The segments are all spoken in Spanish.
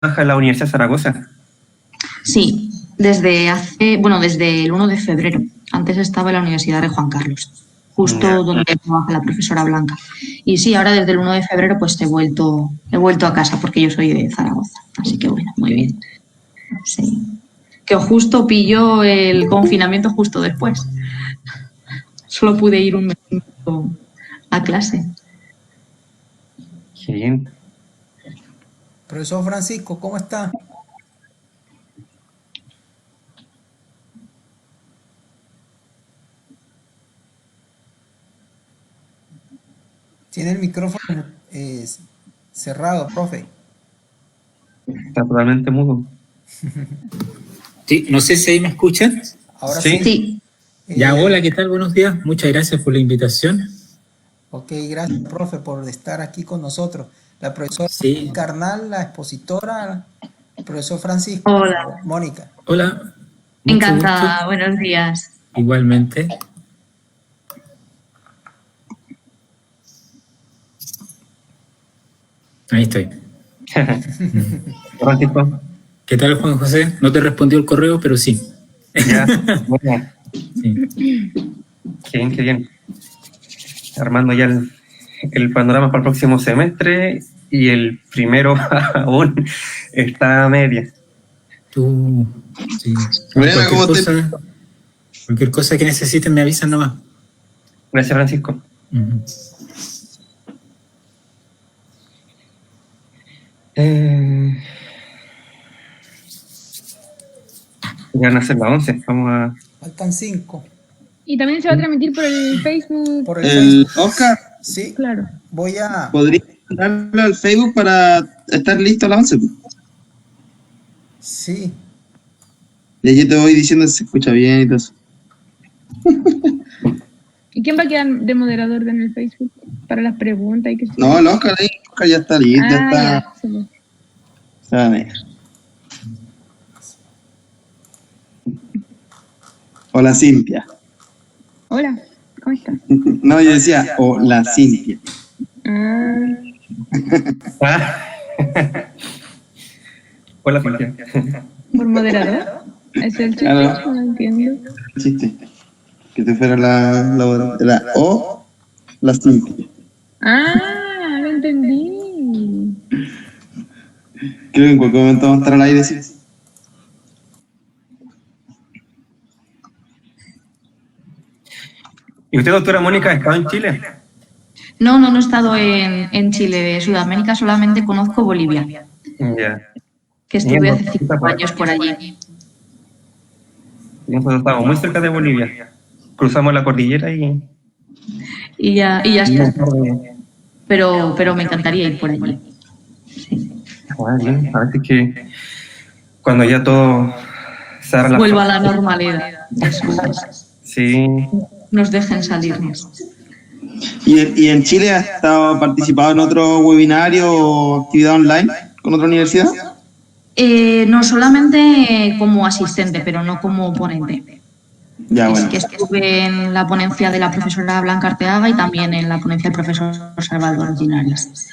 trabaja en la Universidad de Zaragoza? Sí, desde el 1 de febrero. Antes estaba en la Universidad de Juan Carlos, justo donde trabaja la profesora Blanca. Y sí, ahora desde el 1 de febrero pues he vuelto a casa porque yo soy de Zaragoza. Así que bueno, muy bien. Sí. Que justo pilló el confinamiento justo después. Solo pude ir un mes a clase. Qué bien. Profesor Francisco, ¿cómo está? Tiene el micrófono cerrado, profe. Está totalmente mudo. Sí, no sé si ahí me escuchan. Ahora Sí. Sí. Ya, hola, ¿qué tal? Buenos días. Muchas gracias por la invitación. Ok, gracias, profe, por estar aquí con nosotros. La profesora Sí, Carnal, la expositora, el profesor Francisco, Hola. Mónica. hola, mucho gusto. Encantada. Buenos días. Igualmente. Ahí estoy. Francisco. ¿Qué tal, Juan José? No te respondió el correo, pero sí. Ya. Bueno, Sí. qué bien, qué bien. Armando ya el panorama para el próximo semestre y el primero aún está a media. Tú, sí. Buena, ¿cómo te...? Cualquier cosa que necesiten me avisan nomás. Gracias, Francisco. Ujú. Ya van a ser las 11. Vamos a... Faltan 5 Y también se va a transmitir por el Facebook. por el El Facebook. Oscar, Sí, Claro. voy a... ¿podría mandarlo al Facebook para estar listo a las 11? Sí, Y allí te voy diciendo si se escucha bien y todo eso. ¿Y quién va a quedar de moderador en el Facebook? Para las preguntas y que No, el Oscar ahí, Oscar ya está listo, ya está. ya. Sí. Sabe. Hola, Cintia. Hola, ¿cómo estás? No, yo decía, hola, Cintia. Hola, Cintia. ¿Por moderador? ¿Es el chiste? Claro. No entiendo. Chiste. Que te fuera la O, la Cintia. Lo entendí. Creo que en cualquier momento vamos a estar al aire, sí. ¿Y usted, doctora Mónica, ha estado en Chile? No he estado en Chile. De Sudamérica solamente conozco Bolivia, Ya. que estuve hace 5 años por allí. Nosotros estamos muy cerca de Bolivia. Cruzamos la cordillera y... Y ya está. Pero me encantaría ir por allí. Sí. Ah, bien. A ver si es que cuando ya todo se abra la... Vuelva a la normalidad. Eso es. Sí. Nos dejen salirnos. ¿Y en Chile has estado participado en otro webinario o actividad online con otra universidad? No solamente como asistente, pero no como ponente. Ya, Es bueno. que estuve en la ponencia de la profesora Blanca Arteaga y también en la ponencia del profesor Salvador Linares,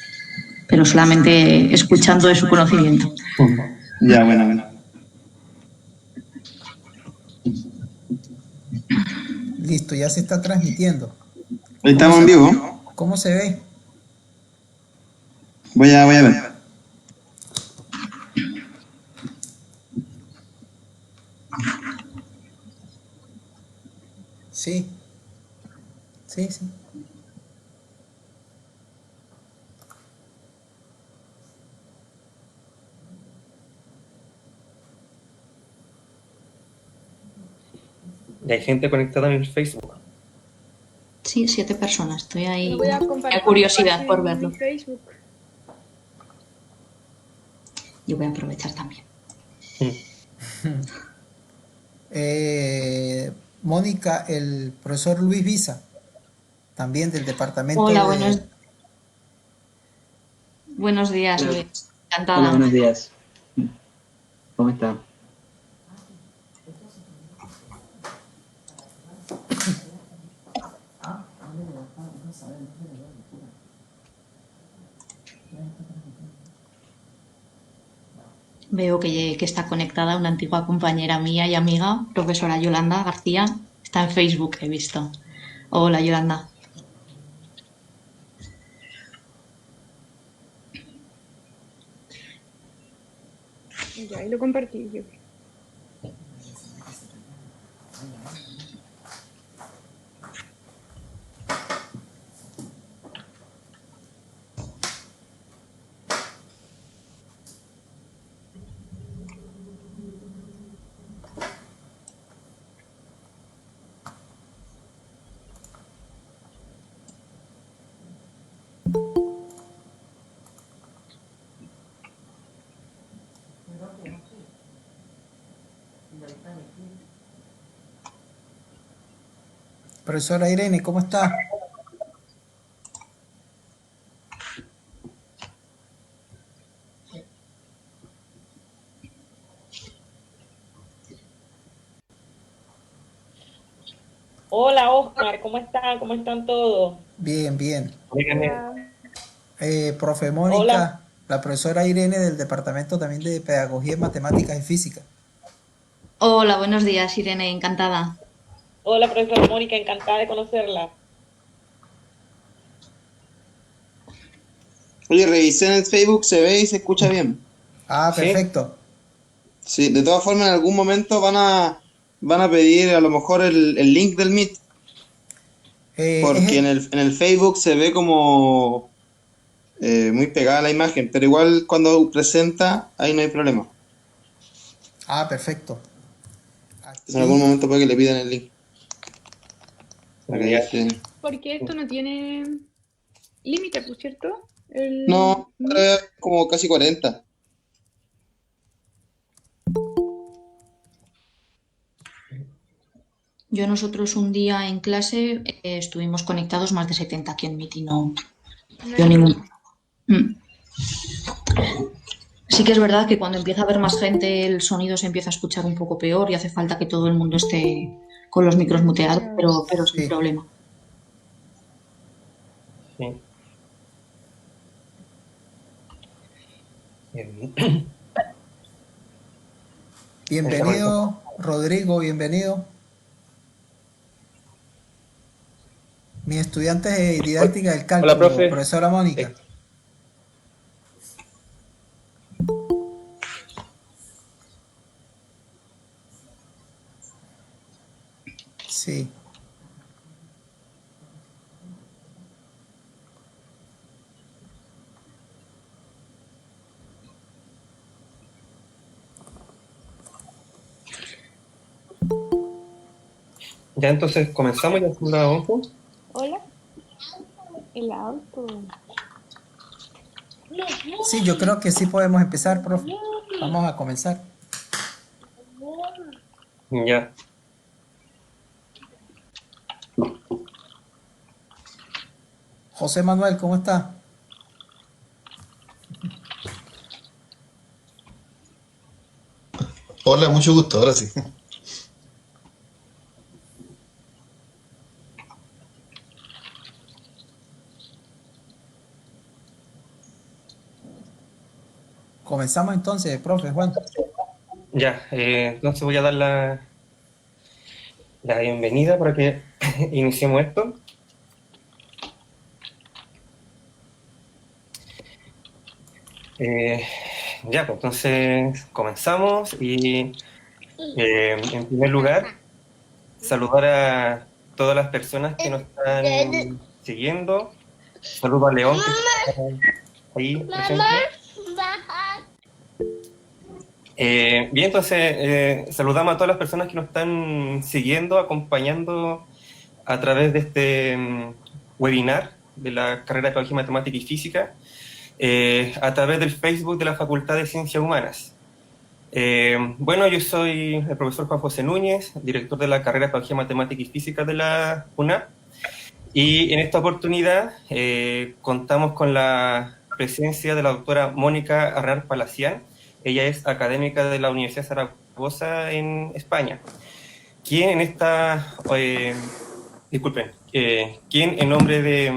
pero solamente escuchando de su conocimiento. Ya, bueno. listo, ya se está transmitiendo. Ahí estamos en vivo. ¿Cómo se ve? Voy a ver. Sí. Sí, sí. Y hay gente conectada en el Facebook. Sí, 7 personas. Estoy ahí. Lo voy a compartir. Hay curiosidad por en verlo. mi Facebook. Yo voy a aprovechar también. Mónica, el profesor Luis Visa, también del departamento Hola, de... buenos días, Hola. Luis. Encantada. Hola, buenos días. ¿Cómo está? Veo que está conectada una antigua compañera mía y amiga, profesora Yolanda García. Está en Facebook, he visto. Hola, Yolanda. Ya, ahí lo compartí yo. Profesora Irene, ¿cómo está? Hola Oscar, ¿cómo están? ¿Cómo están todos? Bien, bien. Hola. Profe Hola, Mónica, la profesora Irene del Departamento también de Pedagogía, Matemáticas y Física. Hola, buenos días, Irene, encantada. hola profesora Mónica, encantada de conocerla. Oye, revisé en el Facebook, se ve y se escucha bien. Ah, ¿Sí? perfecto. Sí, de todas formas, en algún momento van a pedir a lo mejor el link del Meet, porque Es en el Facebook se ve como muy pegada la imagen, pero igual cuando presenta, ahí no hay problema. perfecto. Entonces en algún Aquí, momento puede que le pidan el link. Ok, Porque ya. dice, Porque esto no tiene límite, por cierto. El no, Meet. ahora es como casi 40. Nosotros un día en clase estuvimos conectados más de 70 aquí en Meet y no No dio hay ningún. problema. Mm. Sí que es verdad que cuando empieza a haber más gente el sonido se empieza a escuchar un poco peor y hace falta que todo el mundo esté con los micros muteados, Muteado. pero sin sí. problema. Sí. Bien. Está conectado. Bienvenido, Rodrigo, bienvenido. Mis estudiantes de didáctica del Hola, cálculo, profe. profesora Mónica. Eh, Sí. Ya entonces comenzamos, ya son las 11. Hola. El auto. Sí, yo creo que sí podemos empezar, profe. Vamos a comenzar. Ya. José Manuel, ¿cómo está? Hola, mucho gusto, ahora sí. Comenzamos entonces, profe Juan. Ya, entonces voy a dar la bienvenida para que iniciemos esto. Eh, ya, pues entonces comenzamos y en primer lugar saludar a todas las personas que nos están siguiendo. Saludo a León que está ahí presente. Bien, entonces saludamos a todas las personas que nos están siguiendo, acompañando a través de este webinar de la carrera de Pedagogía Matemática y Física, a través del Facebook de la Facultad de Ciencias Humanas. Bueno, yo soy el profesor Juan José Núñez, director de la carrera de Pedagogía Matemática y Física de la UNAP, y en esta oportunidad contamos con la presencia de la doctora Mónica Arnar Palacián. Ella es académica de la Universidad de Zaragoza en España, quien en esta, disculpen, quien en nombre de,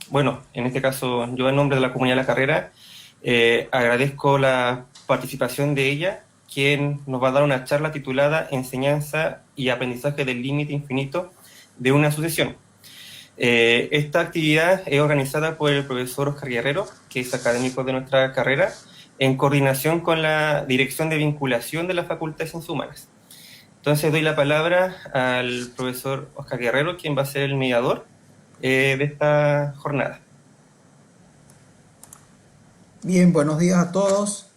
bueno, en este caso yo en nombre de la comunidad de la carrera, agradezco la participación de ella, quien nos va a dar una charla titulada Enseñanza y aprendizaje del límite infinito de una sucesión. Esta actividad es organizada por el profesor Oscar Guerrero, que es académico de nuestra carrera, en coordinación con la Dirección de Vinculación de la Facultad de Ciencias Humanas. Entonces doy la palabra al profesor Oscar Guerrero, quien va a ser el mediador de esta jornada. Bien, buenos días a todos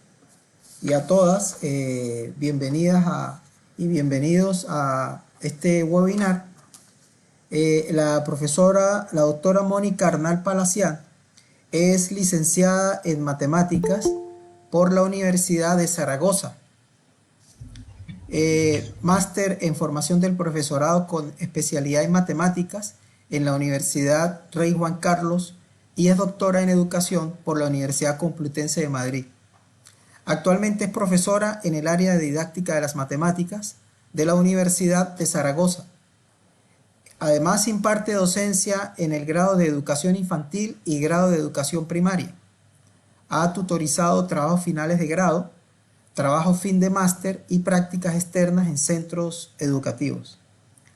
y a todas. Bienvenidas y bienvenidos a este webinar. La doctora Mónica Arnal Palacián, es licenciada en Matemáticas por la Universidad de Zaragoza. Máster en Formación del Profesorado con especialidad en Matemáticas en la Universidad Rey Juan Carlos y es doctora en Educación por la Universidad Complutense de Madrid. Actualmente es profesora en el área de Didáctica de las Matemáticas de la Universidad de Zaragoza. Además imparte docencia en el grado de Educación Infantil y grado de Educación Primaria. Ha tutorizado trabajos finales de grado, trabajos fin de máster y prácticas externas en centros educativos.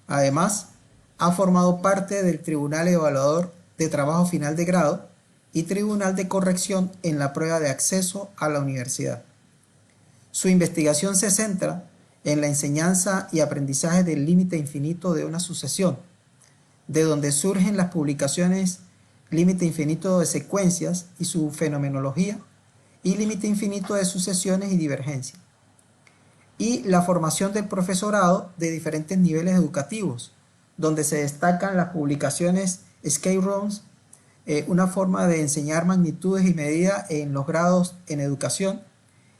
Además, ha formado parte del Tribunal Evaluador de Trabajo Final de Grado y Tribunal de Corrección en la prueba de acceso a la universidad. Su investigación se centra en la enseñanza y aprendizaje del límite infinito de una sucesión, de donde surgen las publicaciones Límite infinito de secuencias y su fenomenología y Límite infinito de sucesiones y divergencia, y la formación del profesorado de diferentes niveles educativos, donde se destacan las publicaciones Escape Rooms, una forma de enseñar magnitudes y medidas en los grados en educación,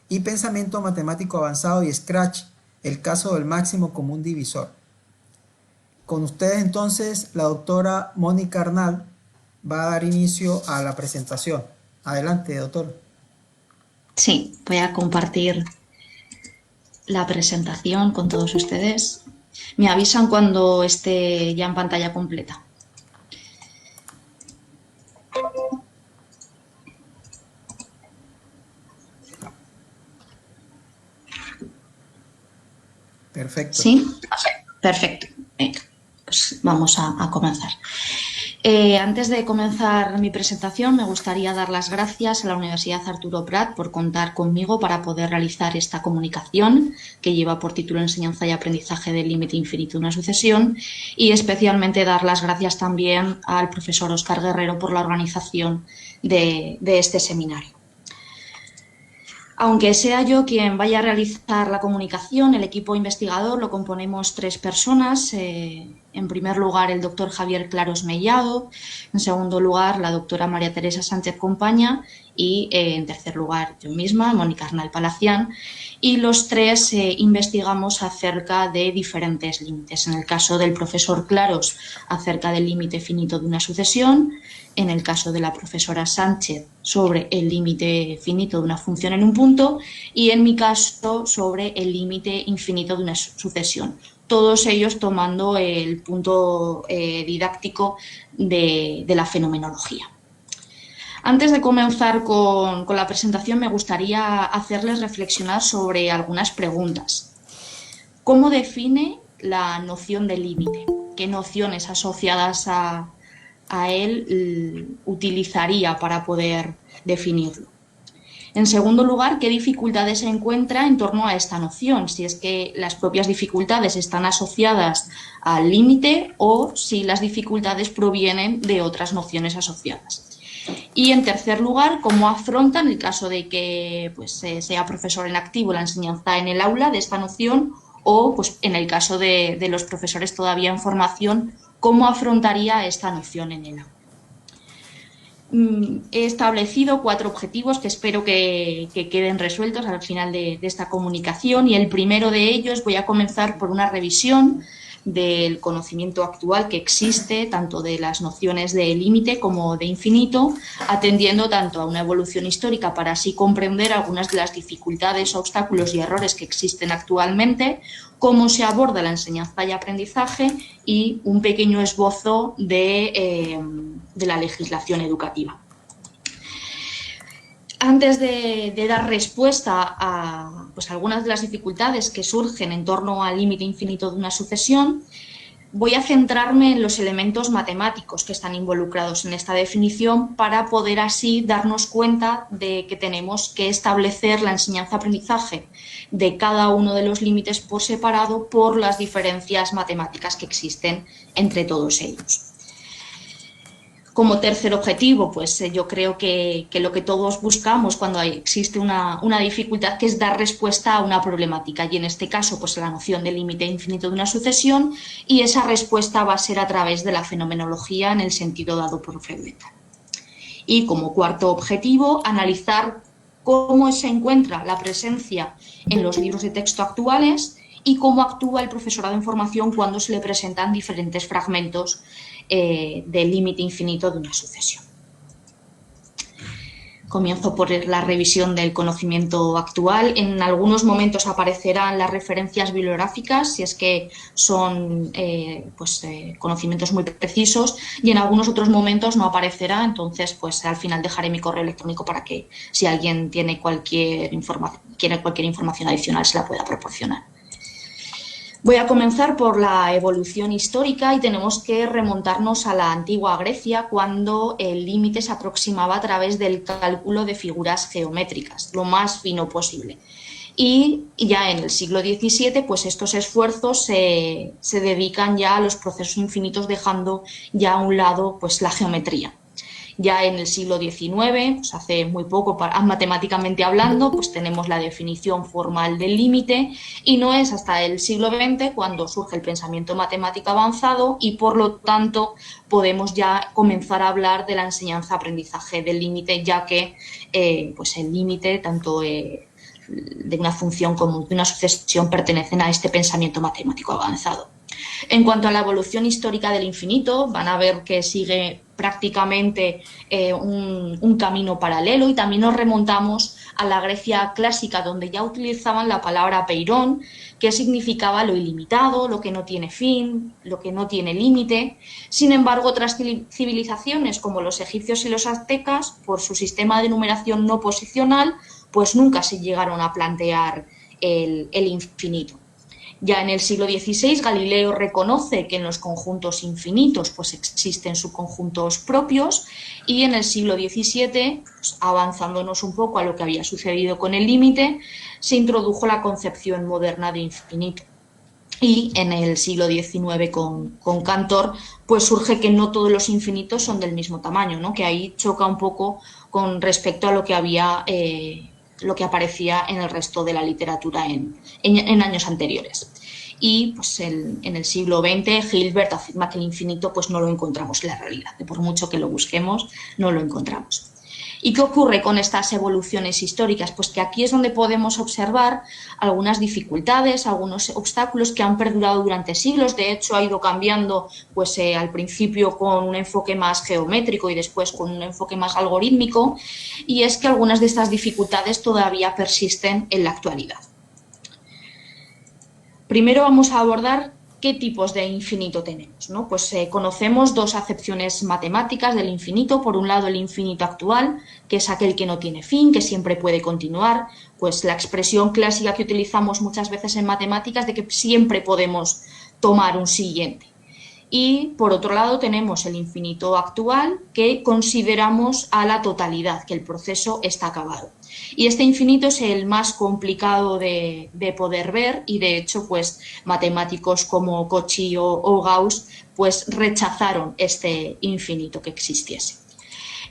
y Pensamiento Matemático Avanzado y Scratch, el caso del máximo común divisor. Con ustedes entonces la doctora Mónica Arnal va a dar inicio a la presentación. Adelante, doctor. Sí, voy a compartir la presentación con todos ustedes. Me avisan cuando esté ya en pantalla completa. Perfecto. ¿Sí? Perfecto. Venga, pues vamos a comenzar. Antes de comenzar mi presentación, me gustaría dar las gracias a la Universidad Arturo Prat por contar conmigo para poder realizar esta comunicación que lleva por título Enseñanza y aprendizaje del límite infinito de una sucesión, y especialmente dar las gracias también al profesor Oscar Guerrero por la organización de este seminario. Aunque sea yo quien vaya a realizar la comunicación, el equipo investigador lo componemos 3 personas. En primer lugar, el doctor Javier Claros Mellado, en segundo lugar, la doctora María Teresa Sánchez Compaña y, en tercer lugar, yo misma, Mónica Arnal Palacián, y los 3 investigamos acerca de diferentes límites. En el caso del profesor Claros, acerca del límite finito de una sucesión; en el caso de la profesora Sánchez, sobre el límite finito de una función en un punto; y en mi caso, sobre el límite infinito de una sucesión. Todos ellos tomando el punto didáctico de la fenomenología. Antes de comenzar con la presentación, me gustaría hacerles reflexionar sobre algunas preguntas. ¿Cómo define la noción de límite? ¿Qué nociones asociadas a él utilizaría para poder definirlo? En segundo lugar, ¿qué dificultades se encuentra en torno a esta noción? Si es que las propias dificultades están asociadas al límite o si las dificultades provienen de otras nociones asociadas. Y en tercer lugar, ¿cómo afronta, en el caso de que sea profesor en activo, la enseñanza en el aula de esta noción, o en el caso de los profesores todavía en formación, cómo afrontaría esta noción en el aula? He establecido 4 objetivos que espero que queden resueltos al final de esta comunicación, y el primero de ellos voy a comenzar por una revisión del conocimiento actual que existe, tanto de las nociones de límite como de infinito, atendiendo tanto a una evolución histórica para así comprender algunas de las dificultades, obstáculos y errores que existen actualmente, cómo se aborda la enseñanza y aprendizaje, y un pequeño esbozo de la legislación educativa. Antes de dar respuesta a pues, algunas de las dificultades que surgen en torno al límite infinito de una sucesión, voy a centrarme en los elementos matemáticos que están involucrados en esta definición para poder así darnos cuenta de que tenemos que establecer la enseñanza-aprendizaje de cada uno de los límites por separado por las diferencias matemáticas que existen entre todos ellos. Como tercer objetivo, pues yo creo que lo que todos buscamos cuando existe una dificultad, que es dar respuesta a una problemática, y en este caso pues la noción del límite infinito de una sucesión, y esa respuesta va a ser a través de la fenomenología en el sentido dado por Feuilletal. Y como cuarto objetivo, analizar cómo se encuentra la presencia en los libros de texto actuales y cómo actúa el profesorado en formación cuando se le presentan diferentes fragmentos del límite infinito de una sucesión. Comienzo por la revisión del conocimiento actual. En algunos momentos aparecerán las referencias bibliográficas, si es que son conocimientos muy precisos, y en algunos otros momentos no aparecerá. Entonces, pues al final dejaré mi correo electrónico para que, si alguien tiene cualquier información adicional, se la pueda proporcionar. Voy a comenzar por la evolución histórica y tenemos que remontarnos a la antigua Grecia, cuando el límite se aproximaba a través del cálculo de figuras geométricas, lo más fino posible. Y ya en el siglo XVII, pues estos esfuerzos se dedican ya a los procesos infinitos, dejando ya a un lado pues la geometría. Ya en el siglo XIX, pues hace muy poco, matemáticamente hablando, pues tenemos la definición formal del límite, y no es hasta el siglo XX cuando surge el pensamiento matemático avanzado y, por lo tanto, podemos ya comenzar a hablar de la enseñanza-aprendizaje del límite, ya que pues el límite, tanto de una función como de una sucesión, pertenecen a este pensamiento matemático avanzado. En cuanto a la evolución histórica del infinito, van a ver que sigue prácticamente un camino paralelo, y también nos remontamos a la Grecia clásica, donde ya utilizaban la palabra peirón, que significaba lo ilimitado, lo que no tiene fin, lo que no tiene límite. Sin embargo, otras civilizaciones como los egipcios y los aztecas, por su sistema de numeración no posicional, pues nunca se llegaron a plantear el infinito. Ya en el siglo XVI, Galileo reconoce que en los conjuntos infinitos pues existen subconjuntos propios, y en el siglo XVII, pues avanzándonos un poco a lo que había sucedido con el límite, se introdujo la concepción moderna de infinito. Y en el siglo XIX, con Cantor, pues surge que no todos los infinitos son del mismo tamaño, ¿no? Que ahí choca un poco con respecto a lo que había lo que aparecía en el resto de la literatura en años anteriores. Y pues en el siglo XX, Hilbert afirma que el infinito pues no lo encontramos en la realidad, que por mucho que lo busquemos, no lo encontramos. ¿Y qué ocurre con estas evoluciones históricas? Pues que aquí es donde podemos observar algunas dificultades, algunos obstáculos que han perdurado durante siglos. De hecho, ha ido cambiando pues, al principio con un enfoque más geométrico y después con un enfoque más algorítmico, y es que algunas de estas dificultades todavía persisten en la actualidad. Primero vamos a abordar qué tipos de infinito tenemos, ¿no? Pues conocemos dos acepciones matemáticas del infinito. Por un lado, el infinito actual, que es aquel que no tiene fin, que siempre puede continuar, pues la expresión clásica que utilizamos muchas veces en matemáticas de que siempre podemos tomar un siguiente. Y por otro lado tenemos el infinito actual, que consideramos a la totalidad, que el proceso está acabado. Y este infinito es el más complicado de poder ver, y de hecho pues matemáticos como Cauchy o Gauss pues rechazaron este infinito que existiese.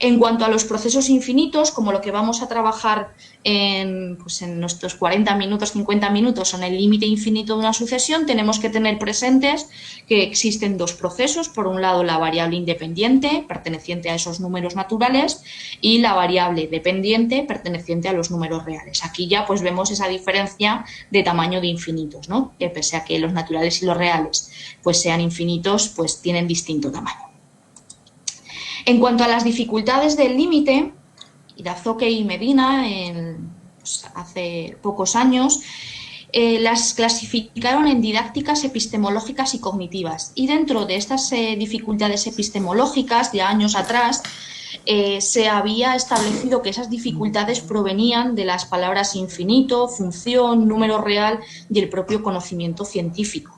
En cuanto a los procesos infinitos, como lo que vamos a trabajar en nuestros 40 minutos, 50 minutos, son el límite infinito de una sucesión, tenemos que tener presentes que existen dos procesos. Por un lado, la variable independiente, perteneciente a esos números naturales, y la variable dependiente, perteneciente a los números reales. Aquí ya pues vemos esa diferencia de tamaño de infinitos, ¿no? Que pese a que los naturales y los reales pues sean infinitos, pues tienen distinto tamaño. En cuanto a las dificultades del límite, Irazoque y Medina, hace pocos años, las clasificaron en didácticas, epistemológicas y cognitivas. Y dentro de estas dificultades epistemológicas, ya años atrás, se había establecido que esas dificultades provenían de las palabras infinito, función, número real y el propio conocimiento científico.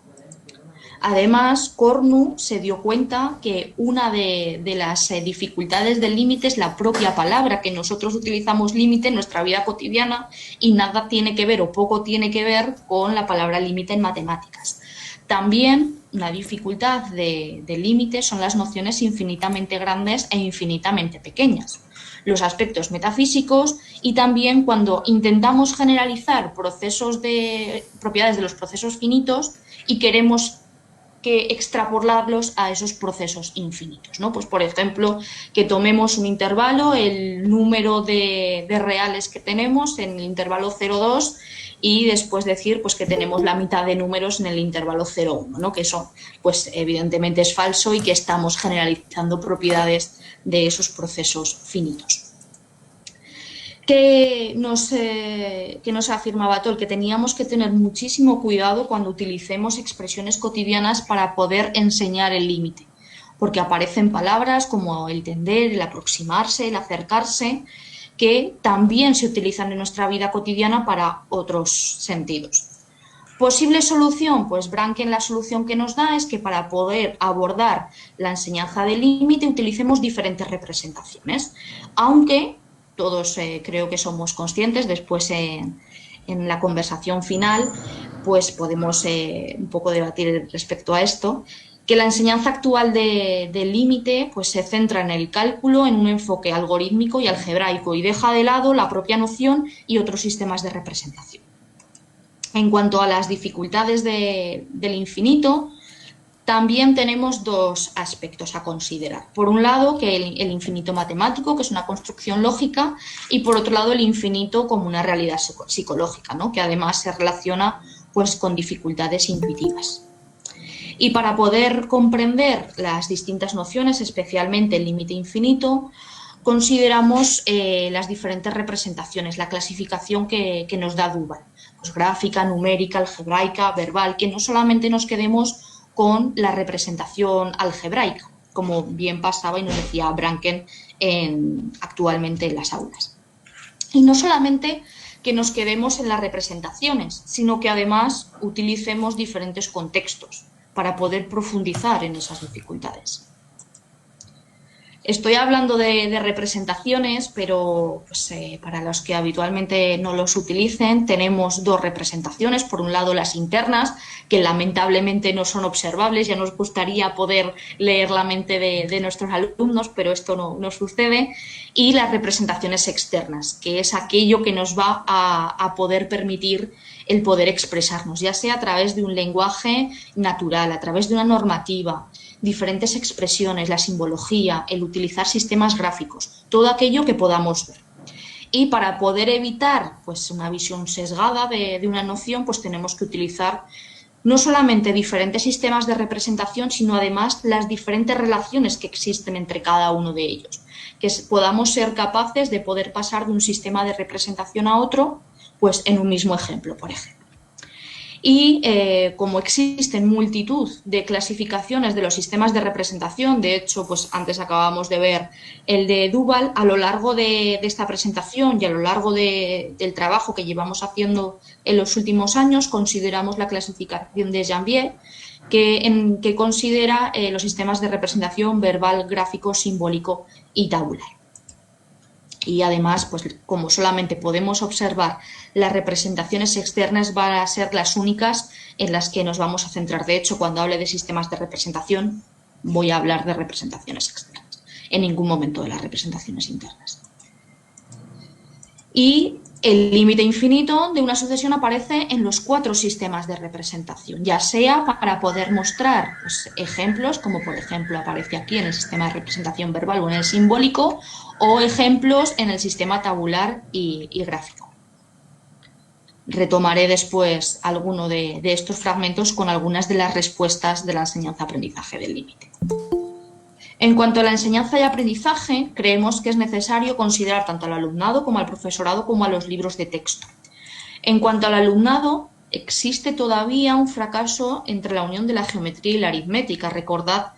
Además, Cornu se dio cuenta que una de las dificultades del límite es la propia palabra, que nosotros utilizamos límite en nuestra vida cotidiana y nada tiene que ver o poco tiene que ver con la palabra límite en matemáticas. También una dificultad del límite son las nociones infinitamente grandes e infinitamente pequeñas, los aspectos metafísicos y también cuando intentamos generalizar propiedades de los procesos finitos y queremos que extrapolarlos a esos procesos infinitos, ¿no? Pues, por ejemplo, que tomemos un intervalo, el número de reales que tenemos en el intervalo 0,2 y después decir pues, que tenemos la mitad de números en el intervalo 0,1, ¿no? Que eso, pues, evidentemente es falso y que estamos generalizando propiedades de esos procesos finitos. Que nos afirmaba Toll, que teníamos que tener muchísimo cuidado cuando utilicemos expresiones cotidianas para poder enseñar el límite, porque aparecen palabras como el tender, el aproximarse, el acercarse, que también se utilizan en nuestra vida cotidiana para otros sentidos. ¿Posible solución? Pues Branken la solución que nos da es que para poder abordar la enseñanza del límite utilicemos diferentes representaciones, aunque todos creo que somos conscientes, después en la conversación final pues podemos un poco debatir respecto a esto, que la enseñanza actual del límite pues se centra en el cálculo, en un enfoque algorítmico y algebraico y deja de lado la propia noción y otros sistemas de representación. En cuanto a las dificultades del infinito, también tenemos dos aspectos a considerar. Por un lado, que el infinito matemático, que es una construcción lógica, y por otro lado, el infinito como una realidad psicológica, ¿no? Que además se relaciona pues, con dificultades intuitivas. Y para poder comprender las distintas nociones, especialmente el límite infinito, consideramos las diferentes representaciones, la clasificación que nos da Duval, pues gráfica, numérica, algebraica, verbal, que no solamente nos quedemos con la representación algebraica, como bien pasaba y nos decía Branken actualmente en las aulas. Y no solamente que nos quedemos en las representaciones, sino que además utilicemos diferentes contextos para poder profundizar en esas dificultades. Estoy hablando de representaciones, pero pues, para los que habitualmente no los utilicen, tenemos dos representaciones. Por un lado, las internas, que lamentablemente no son observables. Ya nos gustaría poder leer la mente de nuestros alumnos, pero esto no sucede. Y las representaciones externas, que es aquello que nos va a poder permitir el poder expresarnos, ya sea a través de un lenguaje natural, a través de una normativa, diferentes expresiones, la simbología, el utilizar sistemas gráficos, todo aquello que podamos ver. Y para poder evitar pues, una visión sesgada de una noción, pues tenemos que utilizar no solamente diferentes sistemas de representación, sino además las diferentes relaciones que existen entre cada uno de ellos, que podamos ser capaces de poder pasar de un sistema de representación a otro, pues en un mismo ejemplo, por ejemplo. Y como existen multitud de clasificaciones de los sistemas de representación, de hecho, pues antes acabamos de ver el de Duval, a lo largo de esta presentación y a lo largo del trabajo que llevamos haciendo en los últimos años, consideramos la clasificación de Janvier, que considera los sistemas de representación verbal, gráfico, simbólico y tabular. Y además, pues como solamente podemos observar las representaciones externas, van a ser las únicas en las que nos vamos a centrar. De hecho, cuando hable de sistemas de representación, voy a hablar de representaciones externas, en ningún momento de las representaciones internas. Y el límite infinito de una sucesión aparece en los 4 sistemas de representación, ya sea para poder mostrar pues, ejemplos, como por ejemplo aparece aquí en el sistema de representación verbal o en el simbólico, o ejemplos en el sistema tabular y gráfico. Retomaré después alguno de estos fragmentos con algunas de las respuestas de la enseñanza-aprendizaje del límite. En cuanto a la enseñanza y aprendizaje, creemos que es necesario considerar tanto al alumnado como al profesorado como a los libros de texto. En cuanto al alumnado, existe todavía un fracaso entre la unión de la geometría y la aritmética. Recordad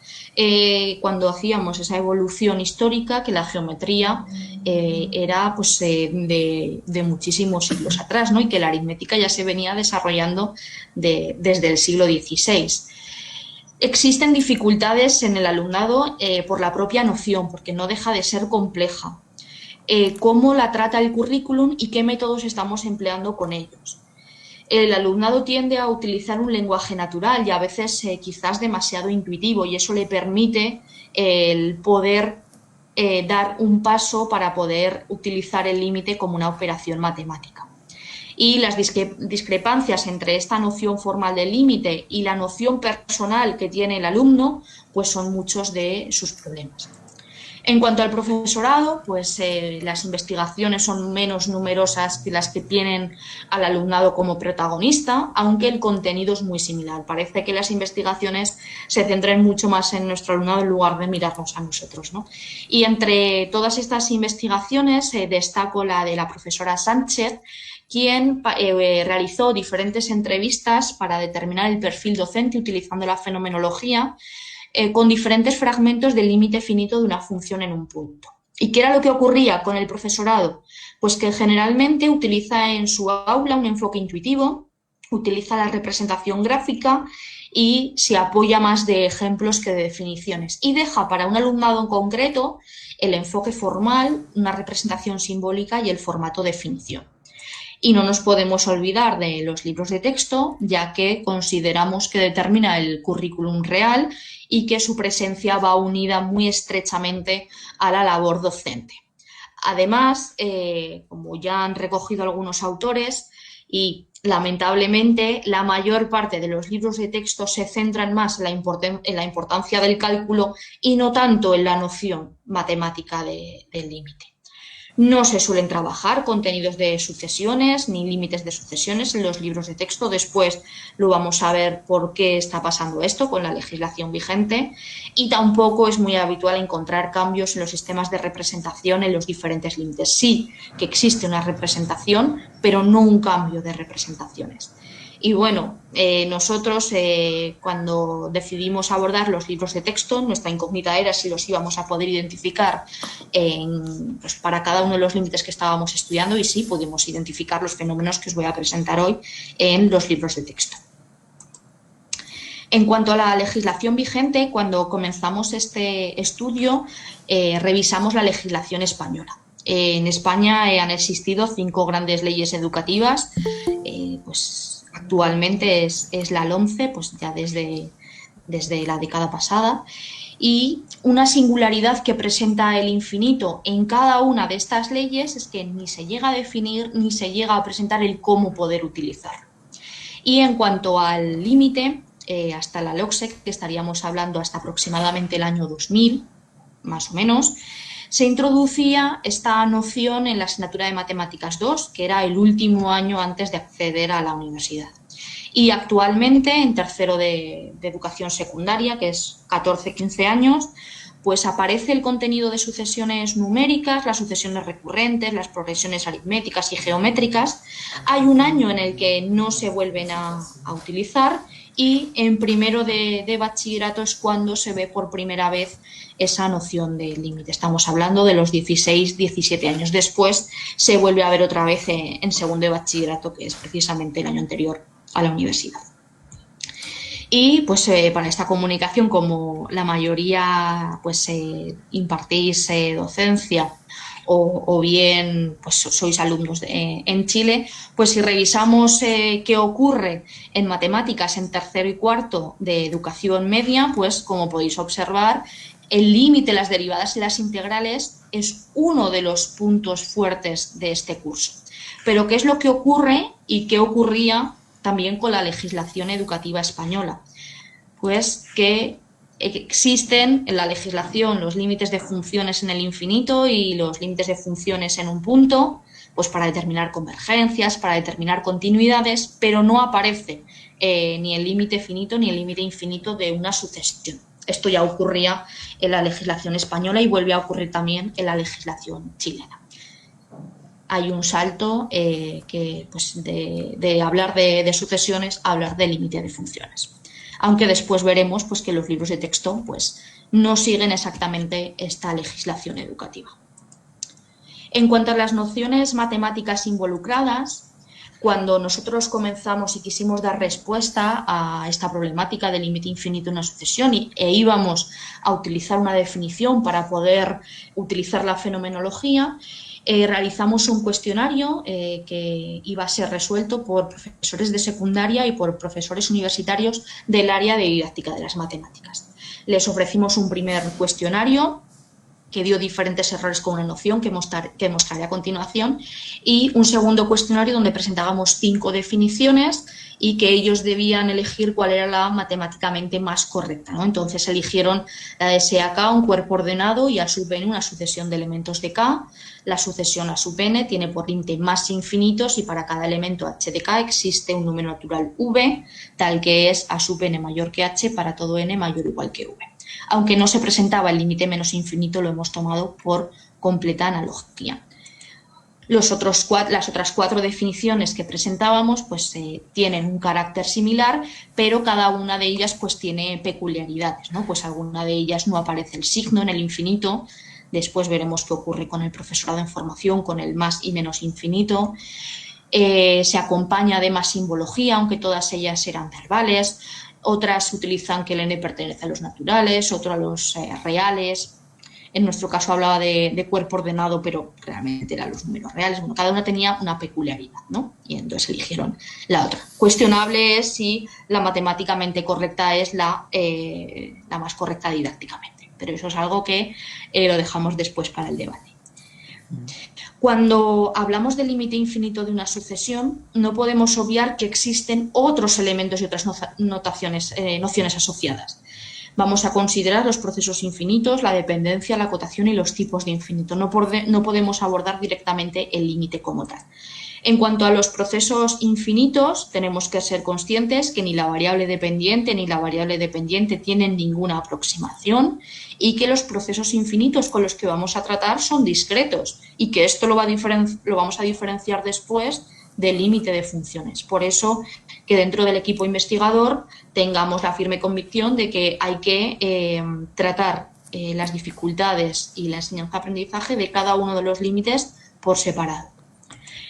cuando hacíamos esa evolución histórica que la geometría era pues, de muchísimos siglos atrás, ¿no? Y que la aritmética ya se venía desarrollando desde el siglo XVI. Existen dificultades en el alumnado por la propia noción, porque no deja de ser compleja. Cómo la trata el currículum y qué métodos estamos empleando con ellos. El alumnado tiende a utilizar un lenguaje natural y a veces quizás demasiado intuitivo, y eso le permite el poder dar un paso para poder utilizar el límite como una operación matemática. Y las discrepancias entre esta noción formal del límite y la noción personal que tiene el alumno, pues son muchos de sus problemas. En cuanto al profesorado, pues las investigaciones son menos numerosas que las que tienen al alumnado como protagonista, aunque el contenido es muy similar. Parece que las investigaciones se centran mucho más en nuestro alumnado en lugar de mirarnos a nosotros, ¿no? Y entre todas estas investigaciones destaco la de la profesora Sánchez, quien realizó diferentes entrevistas para determinar el perfil docente utilizando la fenomenología, con diferentes fragmentos del límite finito de una función en un punto. ¿Y qué era lo que ocurría con el profesorado? Pues que generalmente utiliza en su aula un enfoque intuitivo, utiliza la representación gráfica y se apoya más de ejemplos que de definiciones. Y deja para un alumnado en concreto el enfoque formal, una representación simbólica y el formato definición. Y no nos podemos olvidar de los libros de texto, ya que consideramos que determina el currículum real y que su presencia va unida muy estrechamente a la labor docente. Además, como ya han recogido algunos autores, y lamentablemente la mayor parte de los libros de texto se centran más en la importancia del cálculo y no tanto en la noción matemática del límite. No se suelen trabajar contenidos de sucesiones ni límites de sucesiones en los libros de texto. Después lo vamos a ver por qué está pasando esto con la legislación vigente. Y tampoco es muy habitual encontrar cambios en los sistemas de representación en los diferentes límites. Sí que existe una representación, pero no un cambio de representaciones. Y bueno, nosotros cuando decidimos abordar los libros de texto, nuestra incógnita era si los íbamos a poder identificar pues para cada uno de los límites que estábamos estudiando, y sí pudimos identificar los fenómenos que os voy a presentar hoy en los libros de texto. En cuanto a la legislación vigente, cuando comenzamos este estudio, revisamos la legislación española. En España han existido 5 grandes leyes educativas, pues actualmente es la LOMCE, pues ya desde la década pasada, y una singularidad que presenta el infinito en cada una de estas leyes es que ni se llega a definir ni se llega a presentar el cómo poder utilizarlo. Y en cuanto al límite, hasta la LOCSE, que estaríamos hablando hasta aproximadamente el año 2000, más o menos, se introducía esta noción en la asignatura de Matemáticas 2, que era el último año antes de acceder a la universidad. Y actualmente, en tercero de educación secundaria, que es 14-15 años, pues aparece el contenido de sucesiones numéricas, las sucesiones recurrentes, las progresiones aritméticas y geométricas. Hay un año en el que no se vuelven a utilizar, y en primero de bachillerato es cuando se ve por primera vez esa noción de límite. Estamos hablando de los 16-17 años. Después se vuelve a ver otra vez en segundo de bachillerato, que es precisamente el año anterior a la universidad. Y pues para esta comunicación, como la mayoría pues impartís docencia o bien pues sois alumnos en Chile, pues si revisamos qué ocurre en matemáticas en tercero y cuarto de educación media, pues como podéis observar, el límite, las derivadas y las integrales es uno de los puntos fuertes de este curso. Pero ¿qué es lo que ocurre y qué ocurría también con la legislación educativa española? Pues que existen en la legislación los límites de funciones en el infinito y los límites de funciones en un punto, pues para determinar convergencias, para determinar continuidades, pero no aparece ni el límite finito ni el límite infinito de una sucesión. Esto ya ocurría en la legislación española y vuelve a ocurrir también en la legislación chilena. hay un salto que, pues, de hablar de sucesiones a hablar de límite de funciones. Aunque después veremos pues, que los libros de texto pues, no siguen exactamente esta legislación educativa. En cuanto a las nociones matemáticas involucradas, cuando nosotros comenzamos y quisimos dar respuesta a esta problemática del límite infinito en una sucesión e íbamos a utilizar una definición para poder utilizar la fenomenología, realizamos un cuestionario que iba a ser resuelto por profesores de secundaria y por profesores universitarios del área de didáctica de las matemáticas. Les ofrecimos un primer cuestionario que dio diferentes errores con una noción que mostraré a continuación, y un segundo cuestionario donde presentábamos 5 definiciones y que ellos debían elegir cuál era la matemáticamente más correcta, ¿no? Entonces eligieron la de S a K, un cuerpo ordenado, y A sub n, una sucesión de elementos de K. La sucesión A sub n tiene por límite más infinitos y para cada elemento h de K existe un número natural v, tal que es A sub n mayor que h para todo n mayor o igual que v. Aunque no se presentaba el límite menos infinito, lo hemos tomado por completa analogía. Las otras 4 definiciones que presentábamos pues, tienen un carácter similar, pero cada una de ellas pues, tiene peculiaridades, ¿no? Pues alguna de ellas no aparece el signo en el infinito. Después veremos qué ocurre con el profesorado en formación, con el más y menos infinito. Se acompaña de más simbología, aunque todas ellas eran verbales. Otras utilizan que el n pertenece a los naturales, otro a los reales. En nuestro caso hablaba de cuerpo ordenado, pero realmente eran los números reales. Bueno, cada una tenía una peculiaridad, ¿no? Y entonces eligieron la otra. Cuestionable es si la matemáticamente correcta es la más correcta didácticamente, pero eso es algo que lo dejamos después para el debate. Cuando hablamos del límite infinito de una sucesión, no podemos obviar que existen otros elementos y otras nociones asociadas. Vamos a considerar los procesos infinitos, la dependencia, la acotación y los tipos de infinito. No podemos abordar directamente el límite como tal. En cuanto a los procesos infinitos, tenemos que ser conscientes que ni la variable dependiente ni la variable dependiente tienen ninguna aproximación y que los procesos infinitos con los que vamos a tratar son discretos y que esto lo vamos a diferenciar después del límite de funciones. Por eso que dentro del equipo investigador tengamos la firme convicción de que hay que tratar las dificultades y la enseñanza-aprendizaje de cada uno de los límites por separado.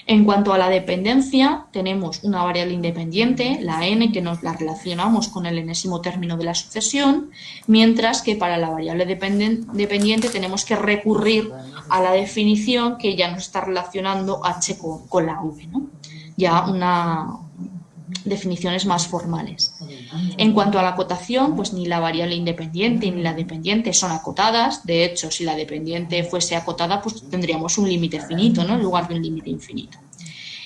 En cuanto a la dependencia, tenemos una variable independiente, la n, que nos la relacionamos con el enésimo término de la sucesión, mientras que para la variable dependiente tenemos que recurrir a la definición que ya nos está relacionando h con la v, ¿no? Ya definiciones más formales. En cuanto a la acotación, pues ni la variable independiente ni la dependiente son acotadas. De hecho, si la dependiente fuese acotada, pues tendríamos un límite finito, ¿no? En lugar de un límite infinito.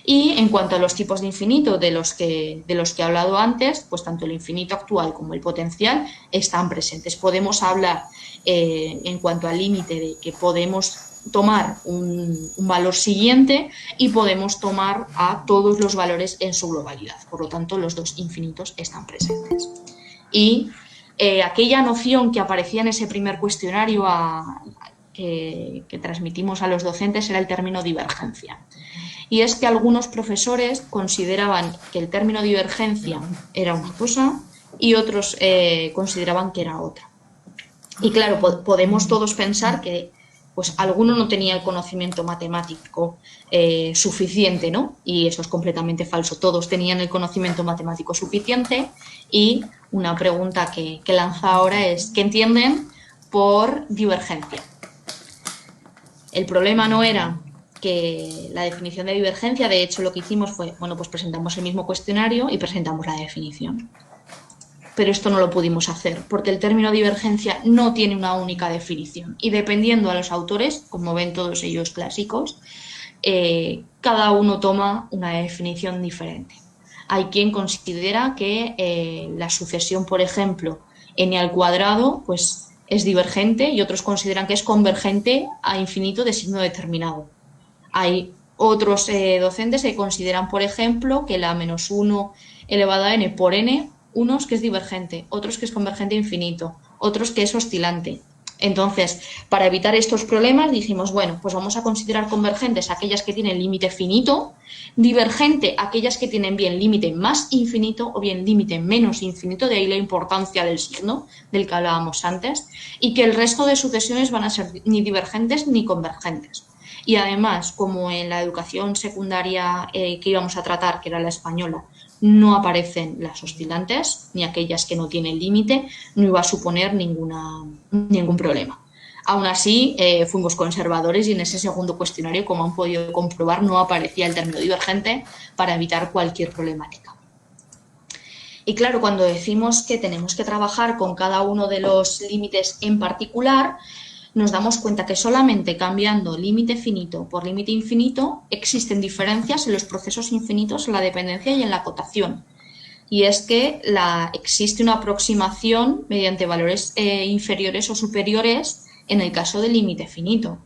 Y en cuanto a los tipos de infinito de los que he hablado antes, pues tanto el infinito actual como el potencial están presentes. Podemos hablar en cuanto al límite de que podemos tomar un valor siguiente y podemos tomar a todos los valores en su globalidad. Por lo tanto, los dos infinitos están presentes. Y aquella noción que aparecía en ese primer cuestionario que transmitimos a los docentes era el término divergencia. Y es que algunos profesores consideraban que el término divergencia era una cosa y otros consideraban que era otra. Y claro, podemos todos pensar que pues alguno no tenía el conocimiento matemático suficiente, ¿no? Y eso es completamente falso. Todos tenían el conocimiento matemático suficiente y una pregunta que lanza ahora es ¿qué entienden por divergencia? El problema no era que la definición de divergencia, de hecho lo que hicimos fue, bueno, pues presentamos el mismo cuestionario y presentamos la definición. Pero esto no lo pudimos hacer porque el término divergencia no tiene una única definición y dependiendo a los autores, como ven todos ellos clásicos, cada uno toma una definición diferente. Hay quien considera que la sucesión, por ejemplo, n al cuadrado, pues es divergente y otros consideran que es convergente a infinito de signo determinado. Hay otros docentes que consideran, por ejemplo, que la menos 1 elevado a n por n, unos que es divergente, otros que es convergente a infinito, otros que es oscilante. Entonces, para evitar estos problemas dijimos, bueno, pues vamos a considerar convergentes aquellas que tienen límite finito, divergente aquellas que tienen bien límite más infinito o bien límite menos infinito, de ahí la importancia del signo del que hablábamos antes, y que el resto de sucesiones van a ser ni divergentes ni convergentes. Y además, como en la educación secundaria que íbamos a tratar, que era la española, no aparecen las oscilantes, ni aquellas que no tienen límite, no iba a suponer ningún problema. Aún así, fuimos conservadores y en ese segundo cuestionario, como han podido comprobar, no aparecía el término divergente para evitar cualquier problemática. Y claro, cuando decimos que tenemos que trabajar con cada uno de los límites en particular, nos damos cuenta que solamente cambiando límite finito por límite infinito existen diferencias en los procesos infinitos, en la dependencia y en la acotación. Y es que existe una aproximación mediante valores inferiores o superiores en el caso del límite finito.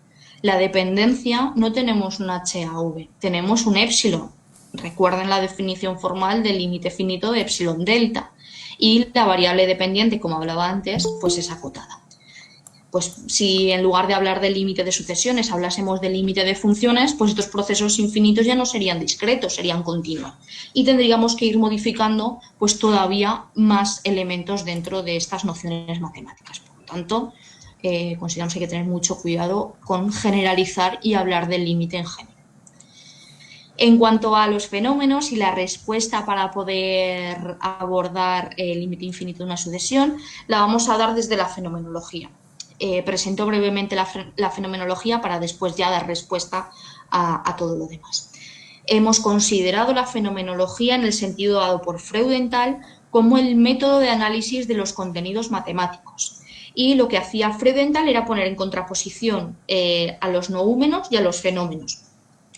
La dependencia no tenemos un HAV, tenemos un épsilon. Recuerden la definición formal del límite finito de epsilon delta. Y la variable dependiente, como hablaba antes, pues es acotada. Pues si en lugar de hablar del límite de sucesiones hablásemos del límite de funciones, pues estos procesos infinitos ya no serían discretos, serían continuos. Y tendríamos que ir modificando pues todavía más elementos dentro de estas nociones matemáticas. Por lo tanto, consideramos que hay que tener mucho cuidado con generalizar y hablar del límite en general. En cuanto a los fenómenos y la respuesta para poder abordar el límite infinito de una sucesión, la vamos a dar desde la fenomenología. Presento brevemente la fenomenología para después ya dar respuesta a todo lo demás. Hemos considerado la fenomenología en el sentido dado por Freudenthal como el método de análisis de los contenidos matemáticos. Y lo que hacía Freudenthal era poner en contraposición a los noúmenos y a los fenómenos.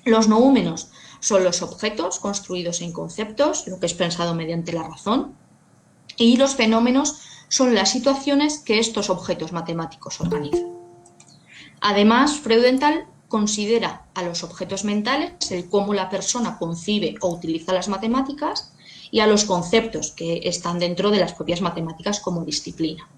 Los noúmenos son los objetos construidos en conceptos, lo que es pensado mediante la razón, y los fenómenos son las situaciones que estos objetos matemáticos organizan. Además, Freudenthal considera a los objetos mentales el cómo la persona concibe o utiliza las matemáticas y a los conceptos que están dentro de las propias matemáticas como disciplina.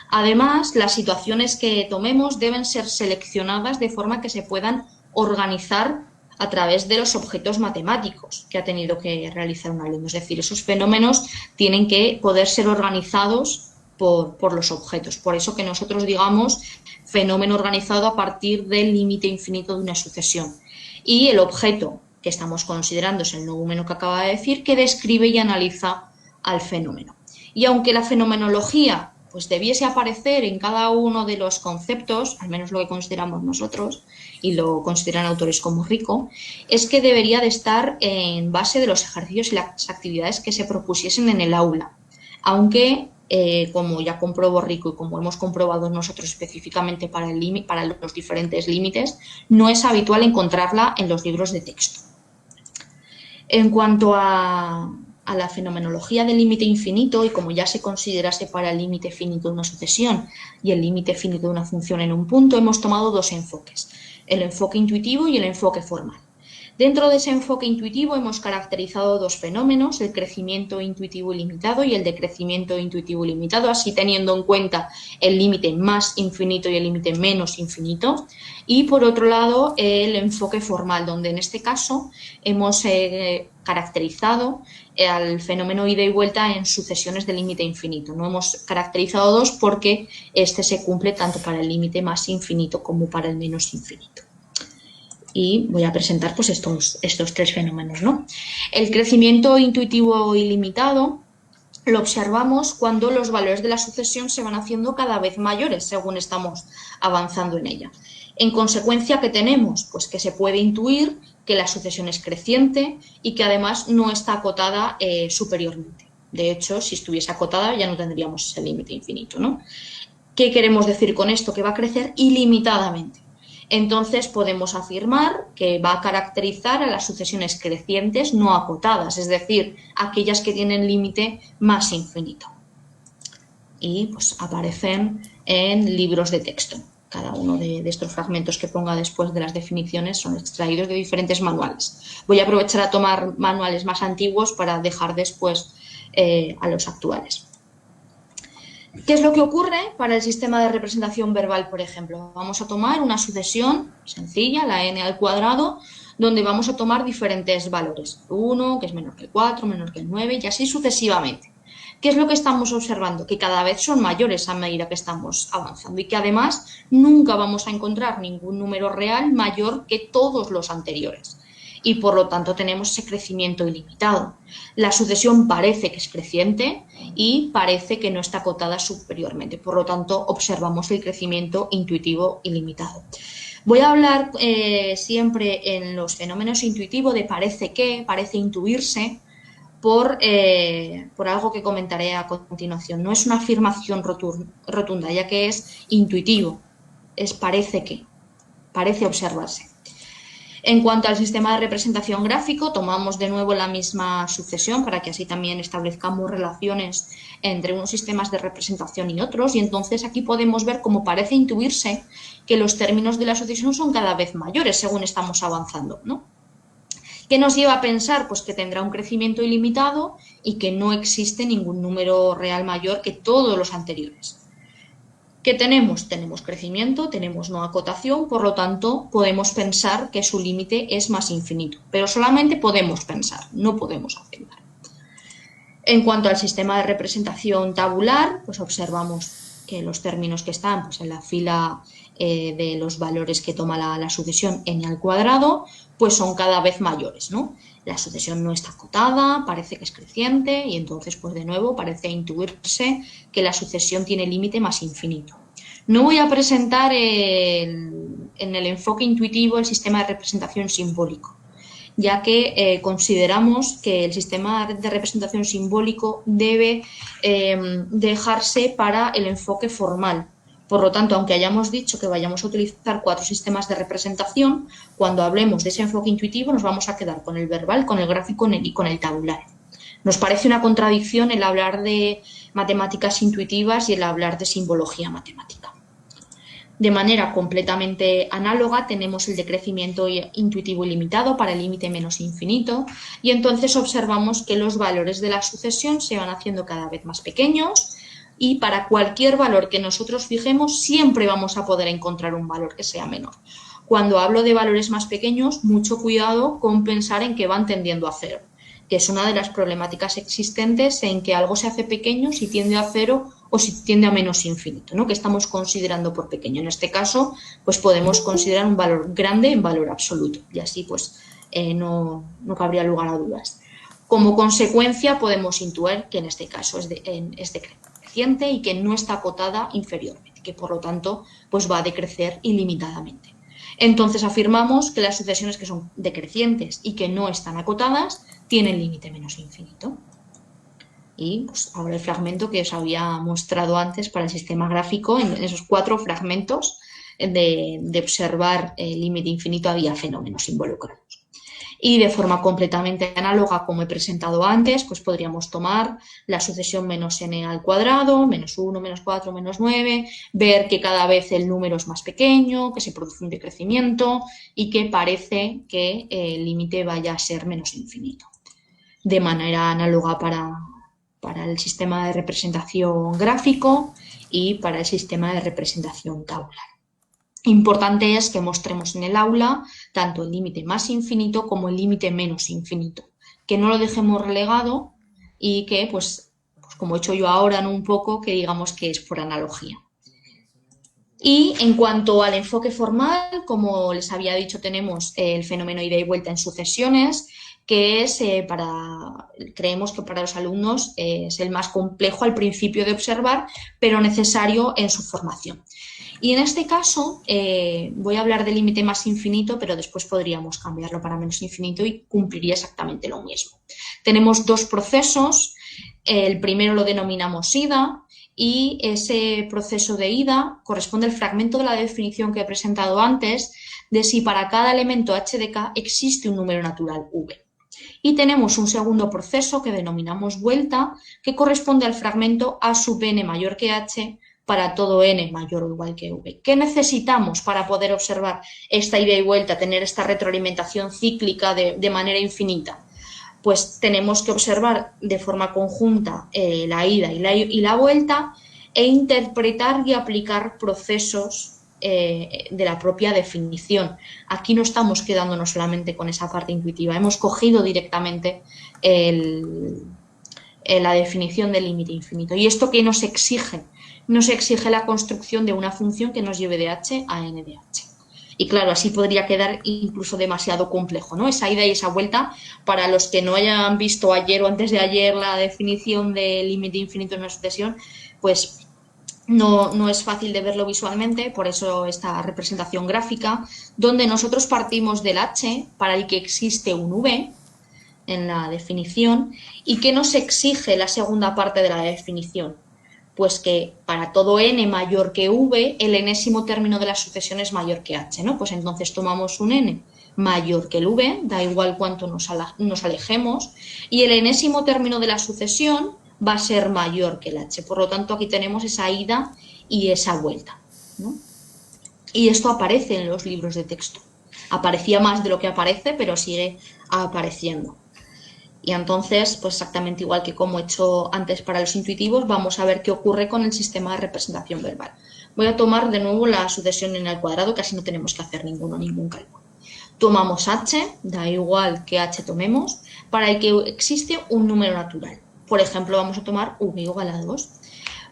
Además, las situaciones que tomemos deben ser seleccionadas de forma que se puedan organizar a través de los objetos matemáticos que ha tenido que realizar un alumno. Es decir, esos fenómenos tienen que poder ser organizados por los objetos. Por eso que nosotros digamos fenómeno organizado a partir del límite infinito de una sucesión. Y el objeto que estamos considerando es el noúmeno que acaba de decir, que describe y analiza al fenómeno. Y aunque la fenomenología pues debiese aparecer en cada uno de los conceptos, al menos lo que consideramos nosotros, y lo consideran autores como Rico, es que debería de estar en base de los ejercicios y las actividades que se propusiesen en el aula. Aunque, como ya comprobó Rico y como hemos comprobado nosotros específicamente para los diferentes límites, no es habitual encontrarla en los libros de texto. En cuanto a la fenomenología del límite infinito, y como ya se considerase para el límite finito de una sucesión y el límite finito de una función en un punto, hemos tomado dos enfoques, el enfoque intuitivo y el enfoque formal. Dentro de ese enfoque intuitivo hemos caracterizado dos fenómenos, el crecimiento intuitivo ilimitado y el decrecimiento intuitivo ilimitado, así teniendo en cuenta el límite más infinito y el límite menos infinito. Y por otro lado, el enfoque formal, donde en este caso hemos caracterizado al fenómeno ida y vuelta en sucesiones de límite infinito. No hemos caracterizado dos porque este se cumple tanto para el límite más infinito como para el menos infinito. Y voy a presentar pues estos tres fenómenos, ¿no? El crecimiento intuitivo ilimitado lo observamos cuando los valores de la sucesión se van haciendo cada vez mayores según estamos avanzando en ella. En consecuencia, ¿qué tenemos? Pues que se puede intuir que la sucesión es creciente y que además no está acotada superiormente. De hecho, si estuviese acotada ya no tendríamos ese límite infinito, ¿no? ¿Qué queremos decir con esto? Que va a crecer ilimitadamente. Entonces podemos afirmar que va a caracterizar a las sucesiones crecientes no acotadas, es decir, aquellas que tienen límite más infinito. Y pues aparecen en libros de texto. Cada uno de estos fragmentos que ponga después de las definiciones son extraídos de diferentes manuales. Voy a aprovechar a tomar manuales más antiguos para dejar después a los actuales. ¿Qué es lo que ocurre para el sistema de representación verbal, por ejemplo? Vamos a tomar una sucesión sencilla, la n al cuadrado, donde vamos a tomar diferentes valores. 1, que es menor que el 4, menor que el 9 y así sucesivamente. ¿Qué es lo que estamos observando? Que cada vez son mayores a medida que estamos avanzando y que además nunca vamos a encontrar ningún número real mayor que todos los anteriores. Y por lo tanto tenemos ese crecimiento ilimitado. La sucesión parece que es creciente y parece que no está acotada superiormente. Por lo tanto, observamos el crecimiento intuitivo ilimitado. Voy a hablar siempre en los fenómenos intuitivos de parece intuirse, por algo que comentaré a continuación. No es una afirmación rotunda, ya que es intuitivo, parece observarse. En cuanto al sistema de representación gráfico, tomamos de nuevo la misma sucesión para que así también establezcamos relaciones entre unos sistemas de representación y otros, y entonces aquí podemos ver cómo parece intuirse que los términos de la sucesión son cada vez mayores según estamos avanzando, ¿no? ¿Qué nos lleva a pensar? Pues que tendrá un crecimiento ilimitado y que no existe ningún número real mayor que todos los anteriores. ¿Qué tenemos? Tenemos crecimiento, tenemos no acotación, por lo tanto podemos pensar que su límite es más infinito, pero solamente podemos pensar, no podemos afirmar. En cuanto al sistema de representación tabular, pues observamos que los términos que están pues, en la fila de los valores que toma la sucesión n al cuadrado, pues son cada vez mayores, ¿no? La sucesión no está acotada, parece que es creciente y entonces, pues de nuevo, parece intuirse que la sucesión tiene límite más infinito. No voy a presentar en el enfoque intuitivo el sistema de representación simbólico, ya que consideramos que el sistema de representación simbólico debe dejarse para el enfoque formal. Por lo tanto, aunque hayamos dicho que vayamos a utilizar 4 sistemas de representación, cuando hablemos de ese enfoque intuitivo nos vamos a quedar con el verbal, con el gráfico y con el tabular. Nos parece una contradicción el hablar de matemáticas intuitivas y el hablar de simbología matemática. De manera completamente análoga tenemos el decrecimiento intuitivo ilimitado para el límite menos infinito y entonces observamos que los valores de la sucesión se van haciendo cada vez más pequeños y para cualquier valor que nosotros fijemos siempre vamos a poder encontrar un valor que sea menor. Cuando hablo de valores más pequeños, mucho cuidado con pensar en que van tendiendo a cero, que es una de las problemáticas existentes en que algo se hace pequeño si tiende a cero o si tiende a menos infinito, ¿no? Que estamos considerando por pequeño. En este caso, pues podemos considerar un valor grande en valor absoluto y así pues no cabría lugar a dudas. Como consecuencia podemos intuir que en este caso es decreciente y que no está acotada inferiormente, que por lo tanto pues va a decrecer ilimitadamente. Entonces afirmamos que las sucesiones que son decrecientes y que no están acotadas tienen límite menos infinito. Y pues ahora el fragmento que os había mostrado antes para el sistema gráfico, en esos 4 fragmentos de observar el límite infinito había fenómenos involucrados. Y de forma completamente análoga, como he presentado antes, pues podríamos tomar la sucesión menos n al cuadrado, menos 1, menos 4, menos 9, ver que cada vez el número es más pequeño, que se produce un decrecimiento y que parece que el límite vaya a ser menos infinito. De manera análoga para el sistema de representación gráfico y para el sistema de representación tabular. Importante es que mostremos en el aula tanto el límite más infinito como el límite menos infinito, que no lo dejemos relegado y que, pues como he hecho yo ahora, ¿no? Un poco, que digamos que es por analogía. Y en cuanto al enfoque formal, como les había dicho, tenemos el fenómeno ida y vuelta en sucesiones, que es creemos que para los alumnos es el más complejo al principio de observar, pero necesario en su formación. Y en este caso voy a hablar del límite más infinito, pero después podríamos cambiarlo para menos infinito y cumpliría exactamente lo mismo. Tenemos 2 procesos, el primero lo denominamos ida y ese proceso de ida corresponde al fragmento de la definición que he presentado antes de si para cada elemento h de k existe un número natural v. Y tenemos un segundo proceso que denominamos vuelta, que corresponde al fragmento a sub n mayor que h para todo n mayor o igual que v. ¿Qué necesitamos para poder observar esta ida y vuelta, tener esta retroalimentación cíclica de manera infinita? Pues tenemos que observar de forma conjunta la ida y la vuelta e interpretar y aplicar procesos de la propia definición. Aquí no estamos quedándonos solamente con esa parte intuitiva, hemos cogido directamente la definición del límite infinito. ¿Y esto qué nos exige? Nos exige la construcción de una función que nos lleve de h a n de h. Y claro, así podría quedar incluso demasiado complejo, ¿no? Esa ida y esa vuelta, para los que no hayan visto ayer o antes de ayer la definición del límite infinito en una sucesión, pues no es fácil de verlo visualmente, por eso esta representación gráfica, donde nosotros partimos del h para el que existe un v en la definición. ¿Y qué nos exige la segunda parte de la definición? Pues que para todo n mayor que v, el enésimo término de la sucesión es mayor que h, ¿no? Pues entonces tomamos un n mayor que el v, da igual cuánto nos alejemos, y el enésimo término de la sucesión va a ser mayor que el h. Por lo tanto, aquí tenemos esa ida y esa vuelta, ¿no? Y esto aparece en los libros de texto. Aparecía más de lo que aparece, pero sigue apareciendo. Y entonces, pues exactamente igual que como he hecho antes para los intuitivos, vamos a ver qué ocurre con el sistema de representación verbal. Voy a tomar de nuevo la sucesión n al cuadrado, casi no tenemos que hacer ningún cálculo. Tomamos h, da igual que h tomemos, para el que existe un número natural. Por ejemplo, vamos a tomar v igual a 2.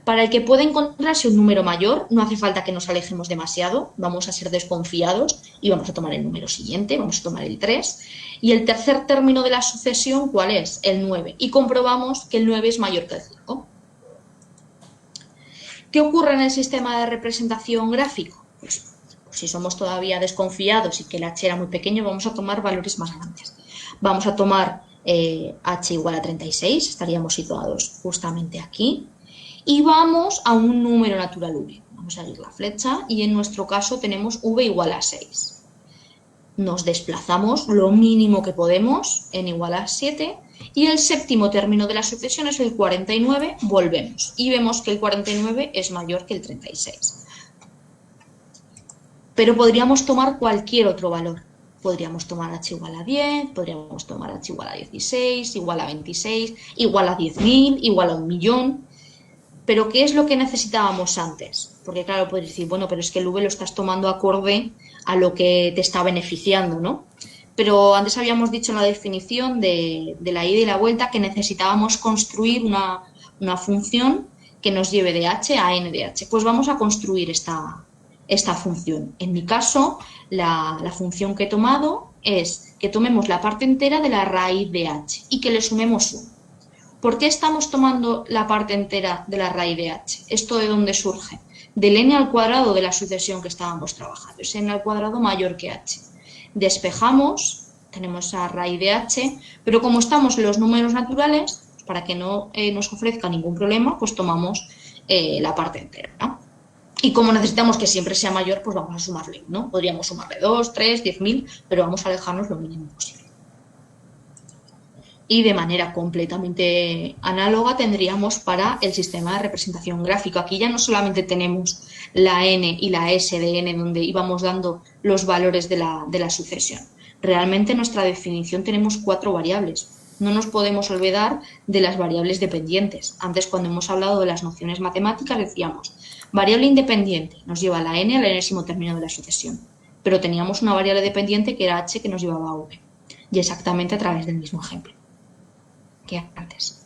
Para el que puede encontrarse un número mayor, no hace falta que nos alejemos demasiado, vamos a ser desconfiados y vamos a tomar el número siguiente, vamos a tomar el 3. Y el tercer término de la sucesión, ¿cuál es? El 9. Y comprobamos que el 9 es mayor que el 5. ¿Qué ocurre en el sistema de representación gráfico? Pues si somos todavía desconfiados y que el h era muy pequeño, vamos a tomar valores más grandes. Vamos a tomar h igual a 36, estaríamos situados justamente aquí. Y vamos a un número natural v. Vamos a seguir la flecha y en nuestro caso tenemos v igual a 6. Nos desplazamos lo mínimo que podemos, n igual a 7, y el séptimo término de la sucesión es el 49, volvemos, y vemos que el 49 es mayor que el 36. Pero podríamos tomar cualquier otro valor. Podríamos tomar h igual a 10, podríamos tomar h igual a 16, igual a 26, igual a 10.000, igual a 1.000.000. Pero ¿qué es lo que necesitábamos antes? Porque claro, puedes decir, bueno, pero es que el v lo estás tomando acorde a lo que te está beneficiando, ¿no? Pero antes habíamos dicho en la definición de la ida y la vuelta que necesitábamos construir una función que nos lleve de h a n de h. Pues vamos a construir esta función. En mi caso, la función que he tomado es que tomemos la parte entera de la raíz de h y que le sumemos 1. ¿Por qué estamos tomando la parte entera de la raíz de h? ¿Esto de dónde surge? Del n al cuadrado de la sucesión que estábamos trabajando. Es n al cuadrado mayor que h. Despejamos, tenemos esa raíz de h, pero como estamos en los números naturales, para que no nos ofrezca ningún problema, pues tomamos la parte entera, ¿no? Y como necesitamos que siempre sea mayor, pues vamos a sumarle 1. Podríamos sumarle 2, 3, 10.000, pero vamos a alejarnos lo mínimo posible. Y de manera completamente análoga tendríamos para el sistema de representación gráfica. Aquí ya no solamente tenemos la n y la s de n donde íbamos dando los valores de la sucesión. Realmente en nuestra definición tenemos 4 variables. No nos podemos olvidar de las variables dependientes. Antes, cuando hemos hablado de las nociones matemáticas, decíamos variable independiente nos lleva la n al enésimo término de la sucesión. Pero teníamos una variable dependiente que era h que nos llevaba a v. Y exactamente a través del mismo ejemplo que antes.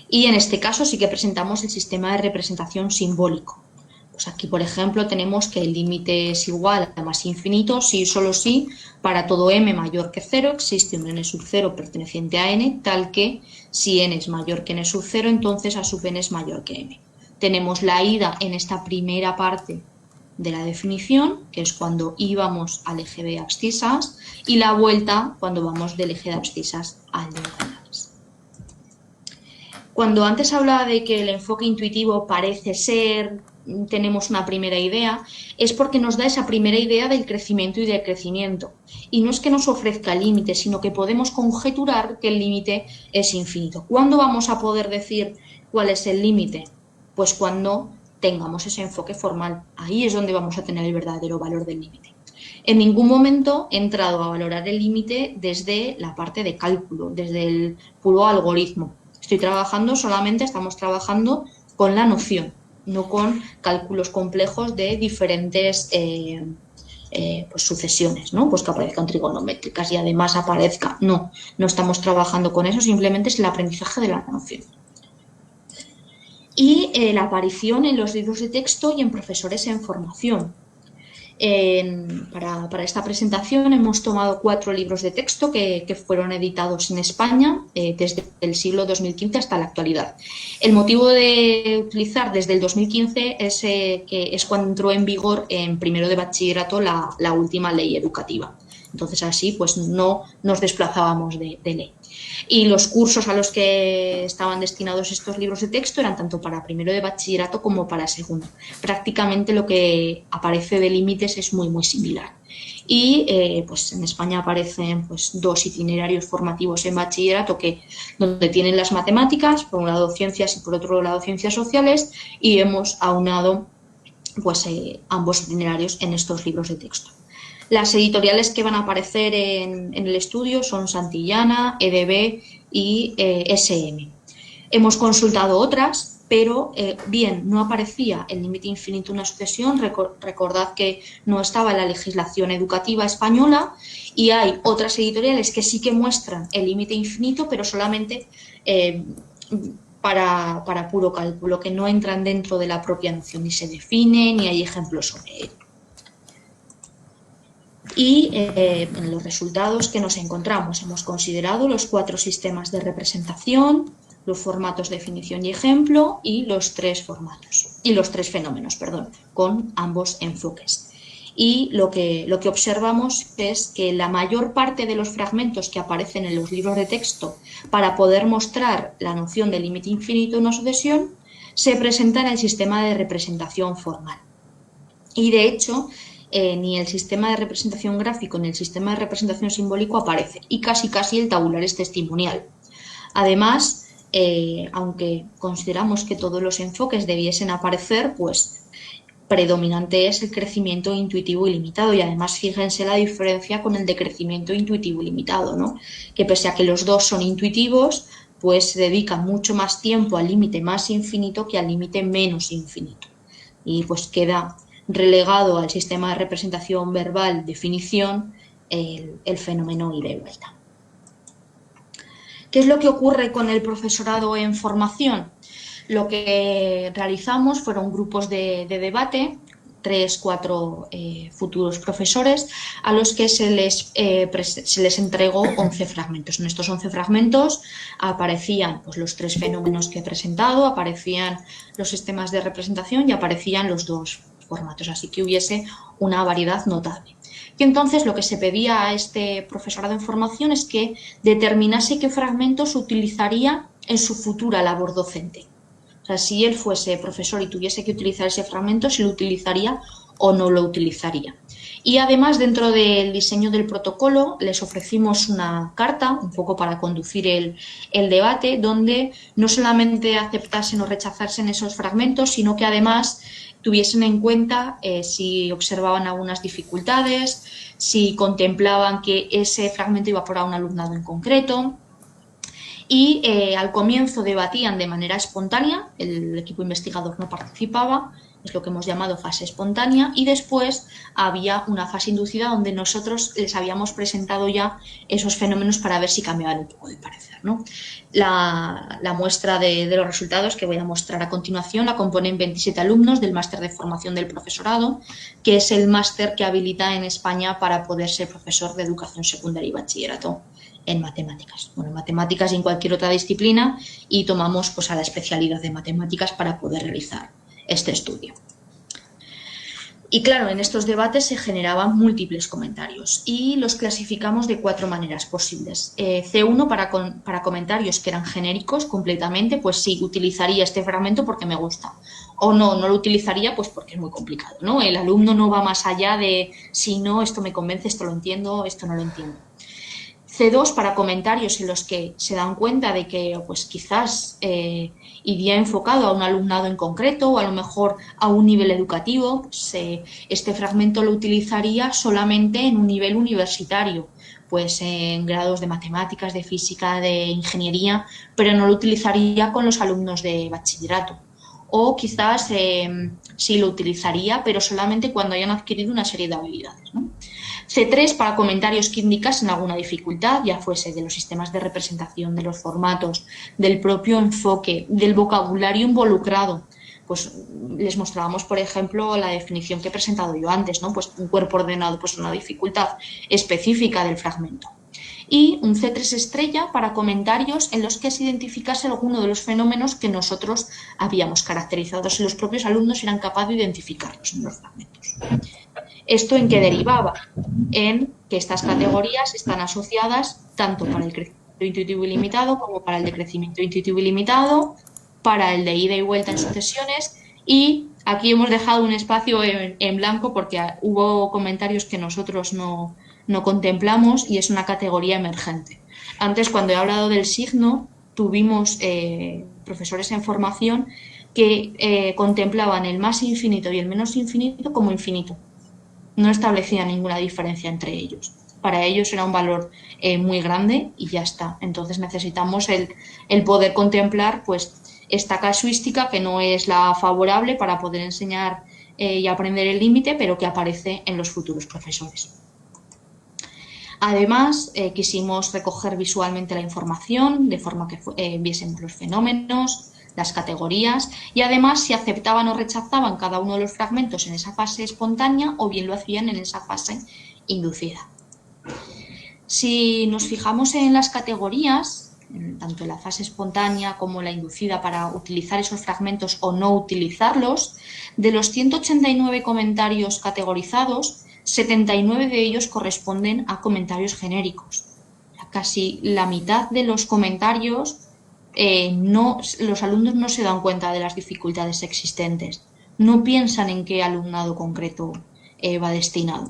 Y en este caso sí que presentamos el sistema de representación simbólico. Pues aquí, por ejemplo, tenemos que el límite es igual a más infinito si y solo si para todo m mayor que 0 existe un n sub 0 perteneciente a n, tal que si n es mayor que n sub 0, entonces a sub n es mayor que m. Tenemos la ida en esta primera parte de la definición, que es cuando íbamos al eje de abscisas, y la vuelta cuando vamos del eje de abscisas al de diagonales. Cuando antes hablaba de que el enfoque intuitivo parece ser, tenemos una primera idea, es porque nos da esa primera idea del crecimiento y decrecimiento. Y no es que nos ofrezca límite, sino que podemos conjeturar que el límite es infinito. ¿Cuándo vamos a poder decir cuál es el límite? Pues cuando tengamos ese enfoque formal. Ahí es donde vamos a tener el verdadero valor del límite. En ningún momento he entrado a valorar el límite desde la parte de cálculo, desde el puro algoritmo. Estamos trabajando con la noción, no con cálculos complejos de diferentes pues sucesiones, ¿no? Pues que aparezcan trigonométricas y además aparezca. No estamos trabajando con eso, simplemente es el aprendizaje de la noción. Y la aparición en los libros de texto y en profesores en formación. Para esta presentación hemos tomado 4 libros de texto que fueron editados en España desde el siglo 2015 hasta la actualidad. El motivo de utilizar desde el 2015 es cuando entró en vigor en primero de bachillerato la última ley educativa. Entonces así pues no nos desplazábamos de ley. Y los cursos a los que estaban destinados estos libros de texto eran tanto para primero de bachillerato como para segundo. Prácticamente lo que aparece de límites es muy similar. Y pues en España aparecen pues 2 itinerarios formativos en bachillerato donde tienen las matemáticas, por un lado ciencias y por otro lado ciencias sociales, y hemos aunado pues ambos itinerarios en estos libros de texto. Las editoriales que van a aparecer en el estudio son Santillana, EDB y SM. Hemos consultado otras, pero bien, no aparecía el límite infinito en una sucesión. Recordad que no estaba en la legislación educativa española, y hay otras editoriales que sí que muestran el límite infinito, pero solamente para puro cálculo, que no entran dentro de la propia noción, ni se define, ni hay ejemplos sobre ello. Y en los resultados que nos encontramos hemos considerado los 4 sistemas de representación, los formatos definición y ejemplo y los 3 fenómenos, con ambos enfoques. Y lo que observamos es que la mayor parte de los fragmentos que aparecen en los libros de texto para poder mostrar la noción de límite infinito en una sucesión se presenta en el sistema de representación formal. Y de hecho, ni el sistema de representación gráfico ni el sistema de representación simbólico aparece, y casi el tabular es testimonial. Además, aunque consideramos que todos los enfoques debiesen aparecer, pues predominante es el crecimiento intuitivo ilimitado, y además fíjense la diferencia con el de crecimiento intuitivo ilimitado, ¿no? Que pese a que los dos son intuitivos, pues se dedica mucho más tiempo al límite más infinito que al límite menos infinito, y pues queda relegado al sistema de representación verbal definición el fenómeno ida y vuelta. ¿Qué es lo que ocurre con el profesorado en formación? Lo que realizamos fueron grupos de debate, 3-4 futuros profesores, a los que se les entregó 11 fragmentos. En estos 11 fragmentos aparecían pues, los 3 fenómenos que he presentado, aparecían los sistemas de representación y aparecían los 2 formatos, así que hubiese una variedad notable. Y entonces lo que se pedía a este profesorado en formación es que determinase qué fragmentos utilizaría en su futura labor docente. O sea, si él fuese profesor y tuviese que utilizar ese fragmento, si lo utilizaría o no lo utilizaría. Y además, dentro del diseño del protocolo, les ofrecimos una carta, un poco para conducir el debate, donde no solamente aceptasen o rechazasen esos fragmentos, sino que además tuviesen en cuenta si observaban algunas dificultades, si contemplaban que ese fragmento iba por un alumnado en concreto. Y al comienzo debatían de manera espontánea, el equipo investigador no participaba, es lo que hemos llamado fase espontánea, y después había una fase inducida donde nosotros les habíamos presentado ya esos fenómenos para ver si cambiaban un poco de parecer, ¿no? La muestra de los resultados que voy a mostrar a continuación la componen 27 alumnos del máster de formación del profesorado, que es el máster que habilita en España para poder ser profesor de educación secundaria y bachillerato en matemáticas. Bueno, en matemáticas y en cualquier otra disciplina, y tomamos pues a la especialidad de matemáticas para poder realizar este estudio. Y claro, en estos debates se generaban múltiples comentarios y los clasificamos de 4 maneras posibles. C1 para comentarios que eran genéricos completamente, pues sí, utilizaría este fragmento porque me gusta. O no lo utilizaría pues porque es muy complicado, ¿no? El alumno no va más allá de si no, esto me convence, esto lo entiendo, esto no lo entiendo. C2 para comentarios en los que se dan cuenta de que pues quizás iría enfocado a un alumnado en concreto o a lo mejor a un nivel educativo, pues, este fragmento lo utilizaría solamente en un nivel universitario, pues en grados de matemáticas, de física, de ingeniería, pero no lo utilizaría con los alumnos de bachillerato. o quizás sí lo utilizaría, pero solamente cuando hayan adquirido una serie de habilidades, ¿no? C3 para comentarios que indicasen alguna dificultad, ya fuese de los sistemas de representación, de los formatos, del propio enfoque, del vocabulario involucrado. Pues les mostrábamos, por ejemplo, la definición que he presentado yo antes, ¿no? Pues un cuerpo ordenado, pues una dificultad específica del fragmento. Y un C3 estrella para comentarios en los que se identificase alguno de los fenómenos que nosotros habíamos caracterizado, si los propios alumnos eran capaces de identificarlos en los fragmentos. ¿Esto en qué derivaba? En que estas categorías están asociadas tanto para el crecimiento intuitivo ilimitado como para el decrecimiento intuitivo ilimitado, para el de ida y vuelta en sucesiones, y aquí hemos dejado un espacio en blanco porque hubo comentarios que nosotros no contemplamos y es una categoría emergente. Antes, cuando he hablado del signo, tuvimos profesores en formación que contemplaban el más infinito y el menos infinito como infinito. No establecía ninguna diferencia entre ellos. Para ellos era un valor muy grande y ya está. Entonces necesitamos el poder contemplar pues esta casuística que no es la favorable para poder enseñar y aprender el límite, pero que aparece en los futuros profesores. Además, quisimos recoger visualmente la información de forma que viésemos los fenómenos, las categorías y además si aceptaban o rechazaban cada uno de los fragmentos en esa fase espontánea o bien lo hacían en esa fase inducida. Si nos fijamos en las categorías, tanto en la fase espontánea como la inducida para utilizar esos fragmentos o no utilizarlos, de los 189 comentarios categorizados, 79 de ellos corresponden a comentarios genéricos. Casi la mitad de los comentarios los alumnos no se dan cuenta de las dificultades existentes, no piensan en qué alumnado concreto va destinado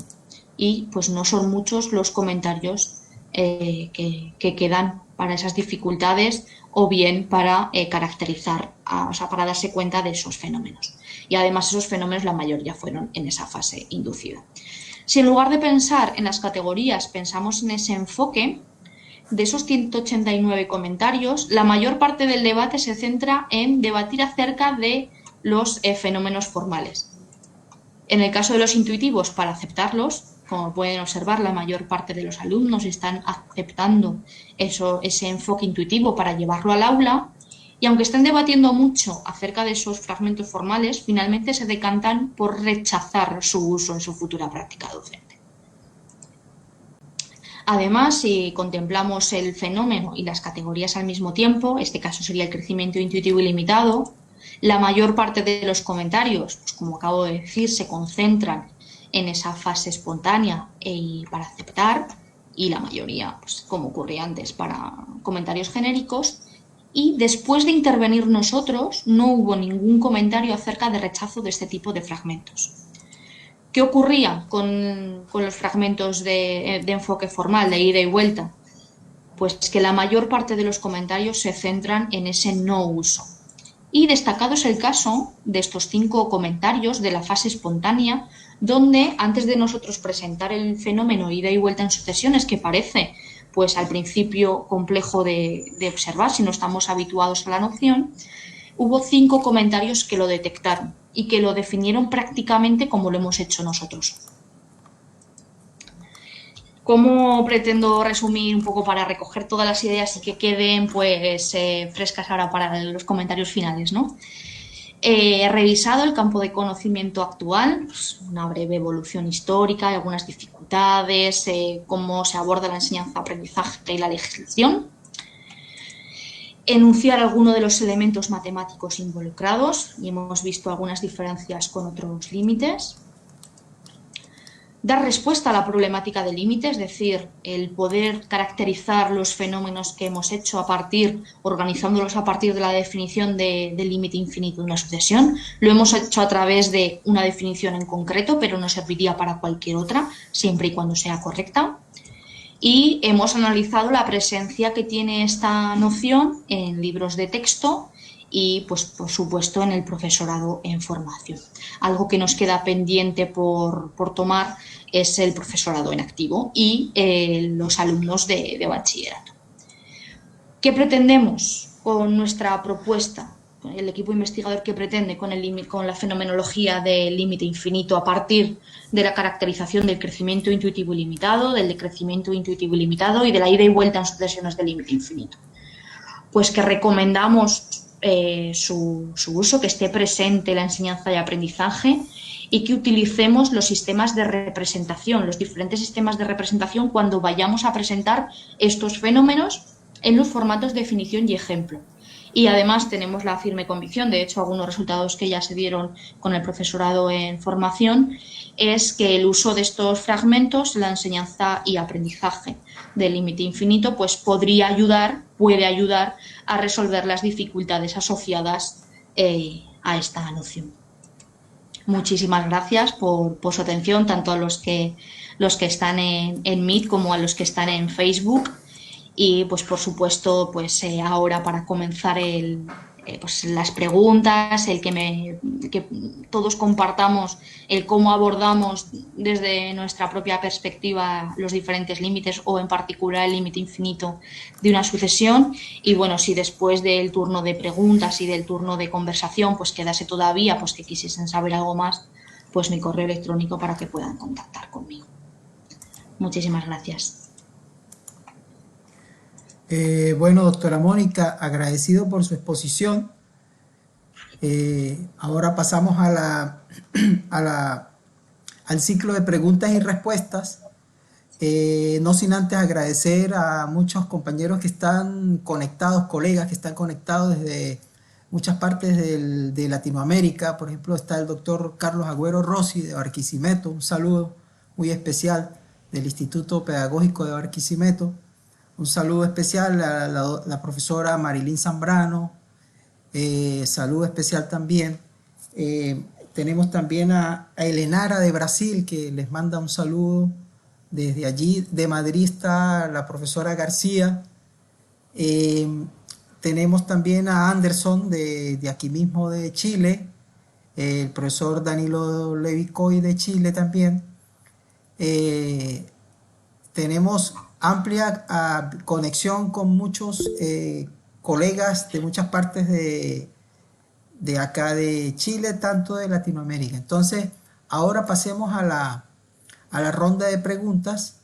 y pues no son muchos los comentarios que quedan para esas dificultades o bien para caracterizar, o sea, para darse cuenta de esos fenómenos. Y además esos fenómenos la mayoría fueron en esa fase inducida. Si en lugar de pensar en las categorías pensamos en ese enfoque, de esos 189 comentarios, la mayor parte del debate se centra en debatir acerca de los fenómenos formales. En el caso de los intuitivos, para aceptarlos, como pueden observar, la mayor parte de los alumnos están aceptando ese enfoque intuitivo para llevarlo al aula, y aunque estén debatiendo mucho acerca de esos fragmentos formales, finalmente se decantan por rechazar su uso en su futura práctica docente. Además, si contemplamos el fenómeno y las categorías al mismo tiempo, este caso sería el crecimiento intuitivo ilimitado, la mayor parte de los comentarios, pues como acabo de decir, se concentran en esa fase espontánea y para aceptar, y la mayoría, pues como ocurría antes, para comentarios genéricos. Y después de intervenir nosotros, no hubo ningún comentario acerca de rechazo de este tipo de fragmentos. ¿Qué ocurría con los fragmentos de enfoque formal, de ida y vuelta? Pues que la mayor parte de los comentarios se centran en ese no uso. Y destacado es el caso de estos 5 comentarios de la fase espontánea, donde antes de nosotros presentar el fenómeno ida y vuelta en sucesiones, que parece pues al principio complejo de observar si no estamos habituados a la noción, hubo 5 comentarios que lo detectaron y que lo definieron prácticamente como lo hemos hecho nosotros. ¿Cómo pretendo resumir un poco para recoger todas las ideas y que queden pues frescas ahora para los comentarios finales, ¿no? He revisado el campo de conocimiento actual, pues, una breve evolución histórica, algunas dificultades, cómo se aborda la enseñanza-aprendizaje y la legislación. Enunciar algunos de los elementos matemáticos involucrados y hemos visto algunas diferencias con otros límites. Dar respuesta a la problemática del límite, es decir, el poder caracterizar los fenómenos que hemos hecho organizándolos a partir de la definición del límite infinito de una sucesión. Lo hemos hecho a través de una definición en concreto, pero nos serviría para cualquier otra, siempre y cuando sea correcta. Y hemos analizado la presencia que tiene esta noción en libros de texto y, pues, por supuesto, en el profesorado en formación. Algo que nos queda pendiente por tomar es el profesorado en activo y los alumnos de bachillerato. ¿Qué pretendemos con nuestra propuesta? el equipo investigador que pretende con la fenomenología del límite infinito a partir de la caracterización del crecimiento intuitivo ilimitado, del decrecimiento intuitivo ilimitado y de la ida y vuelta en sucesiones del límite infinito. Pues que recomendamos su uso, que esté presente la enseñanza y aprendizaje y que utilicemos los sistemas de representación, los diferentes sistemas de representación cuando vayamos a presentar estos fenómenos en los formatos de definición y ejemplo. Y además tenemos la firme convicción, de hecho algunos resultados que ya se dieron con el profesorado en formación, es que el uso de estos fragmentos, la enseñanza y aprendizaje del límite infinito, pues puede ayudar a resolver las dificultades asociadas a esta noción. Muchísimas gracias por su atención, tanto a los que están en Meet como a los que están en Facebook. Y pues por supuesto, pues ahora para comenzar pues las preguntas, que todos compartamos el cómo abordamos desde nuestra propia perspectiva los diferentes límites o en particular el límite infinito de una sucesión. Y bueno, si después del turno de preguntas y del turno de conversación pues quedase todavía pues que quisiesen saber algo más, pues mi correo electrónico para que puedan contactar conmigo. Muchísimas gracias. Bueno, doctora Mónica, agradecido por su exposición. Ahora pasamos al ciclo de preguntas y respuestas. No sin antes agradecer a muchos compañeros que están conectados, colegas que están conectados desde muchas partes de Latinoamérica. Por ejemplo, está el doctor Carlos Agüero Rossi de Barquisimeto. Un saludo muy especial del Instituto Pedagógico de Barquisimeto. Un saludo especial a la profesora Marilyn Zambrano. Saludo especial también. Tenemos también a Elenara de Brasil, que les manda un saludo desde allí. De Madrid está la profesora García. Tenemos también a Anderson de aquí mismo de Chile. El profesor Danilo Levicoy de Chile también. Tenemos amplia conexión con muchos colegas de muchas partes de acá de Chile, tanto de Latinoamérica. Entonces, ahora pasemos a la ronda de preguntas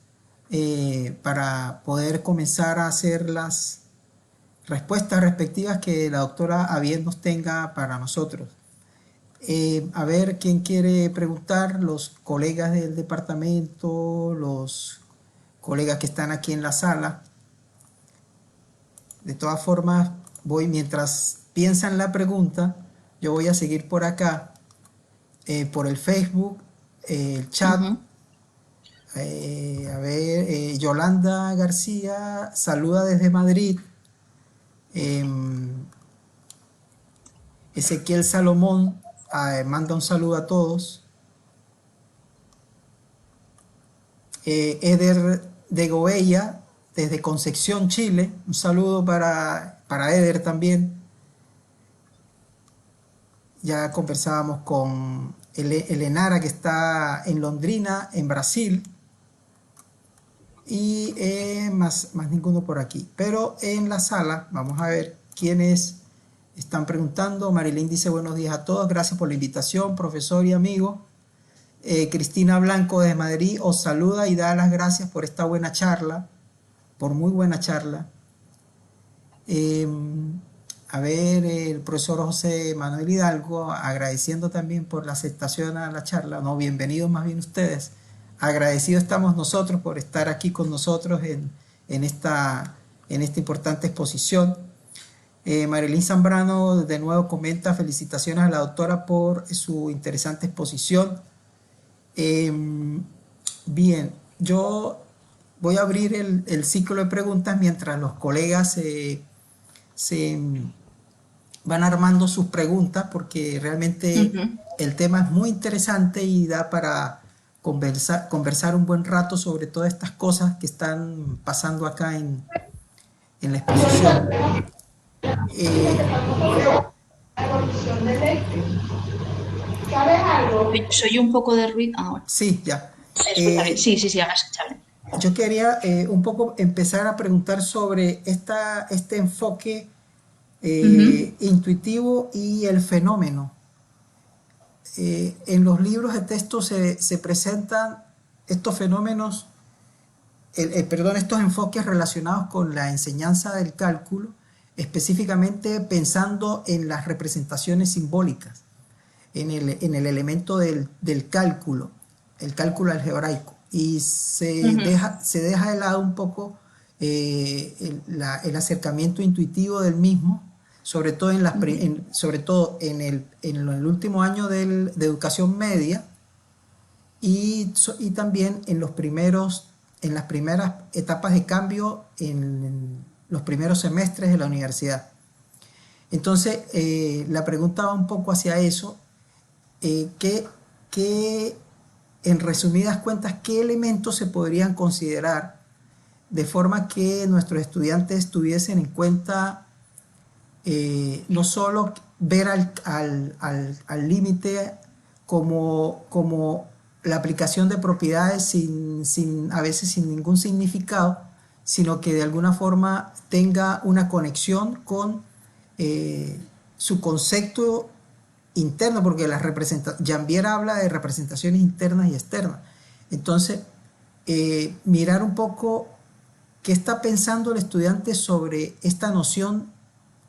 para poder comenzar a hacer las respuestas respectivas que la doctora a bien nos tenga para nosotros. A ver, ¿quién quiere preguntar? Los colegas del departamento, los colegas que están aquí en la sala. De todas formas, mientras piensan la pregunta, yo voy a seguir por acá, por el Facebook, el chat. A ver, Yolanda García saluda desde Madrid. Ezequiel Salomón manda un saludo a todos. Eder de Goella, desde Concepción, Chile. Un saludo para Eder también. Ya conversábamos con Elenara, que está en Londrina, en Brasil. Y más ninguno por aquí. Pero en la sala, vamos a ver quiénes están preguntando. Marilyn dice buenos días a todos. Gracias por la invitación, profesor y amigo. Cristina Blanco desde Madrid os saluda y da las gracias por esta buena charla, por muy buena charla. A ver, el profesor José Manuel Hidalgo agradeciendo también por la aceptación a la charla. No, bienvenidos más bien ustedes. Agradecidos estamos nosotros por estar aquí con nosotros en esta importante exposición. Marilyn Zambrano de nuevo comenta felicitaciones a la doctora por su interesante exposición. Bien, yo voy a abrir el ciclo de preguntas mientras los colegas se van armando sus preguntas, porque realmente el tema es muy interesante y da para conversar un buen rato sobre todas estas cosas que están pasando acá en la exposición. Soy un poco de ruido ahora. Sí, ya. Sí, ahora escuchable. Yo quería un poco empezar a preguntar sobre este enfoque intuitivo y el fenómeno. En los libros de texto se presentan estos fenómenos, estos enfoques relacionados con la enseñanza del cálculo, específicamente pensando en las representaciones simbólicas, en el elemento del cálculo, el cálculo algebraico, y se deja de lado un poco el acercamiento intuitivo del mismo, sobre todo en el último año de educación media y también en las primeras etapas de cambio en los primeros semestres de la universidad. Entonces, la pregunta va un poco hacia eso, en resumidas cuentas, ¿qué elementos se podrían considerar de forma que nuestros estudiantes tuviesen en cuenta no solo ver al límite como la aplicación de propiedades a veces sin ningún significado, sino que de alguna forma tenga una conexión con su concepto interno, porque Jambier habla de representaciones internas y externas. Entonces, mirar un poco qué está pensando el estudiante sobre esta noción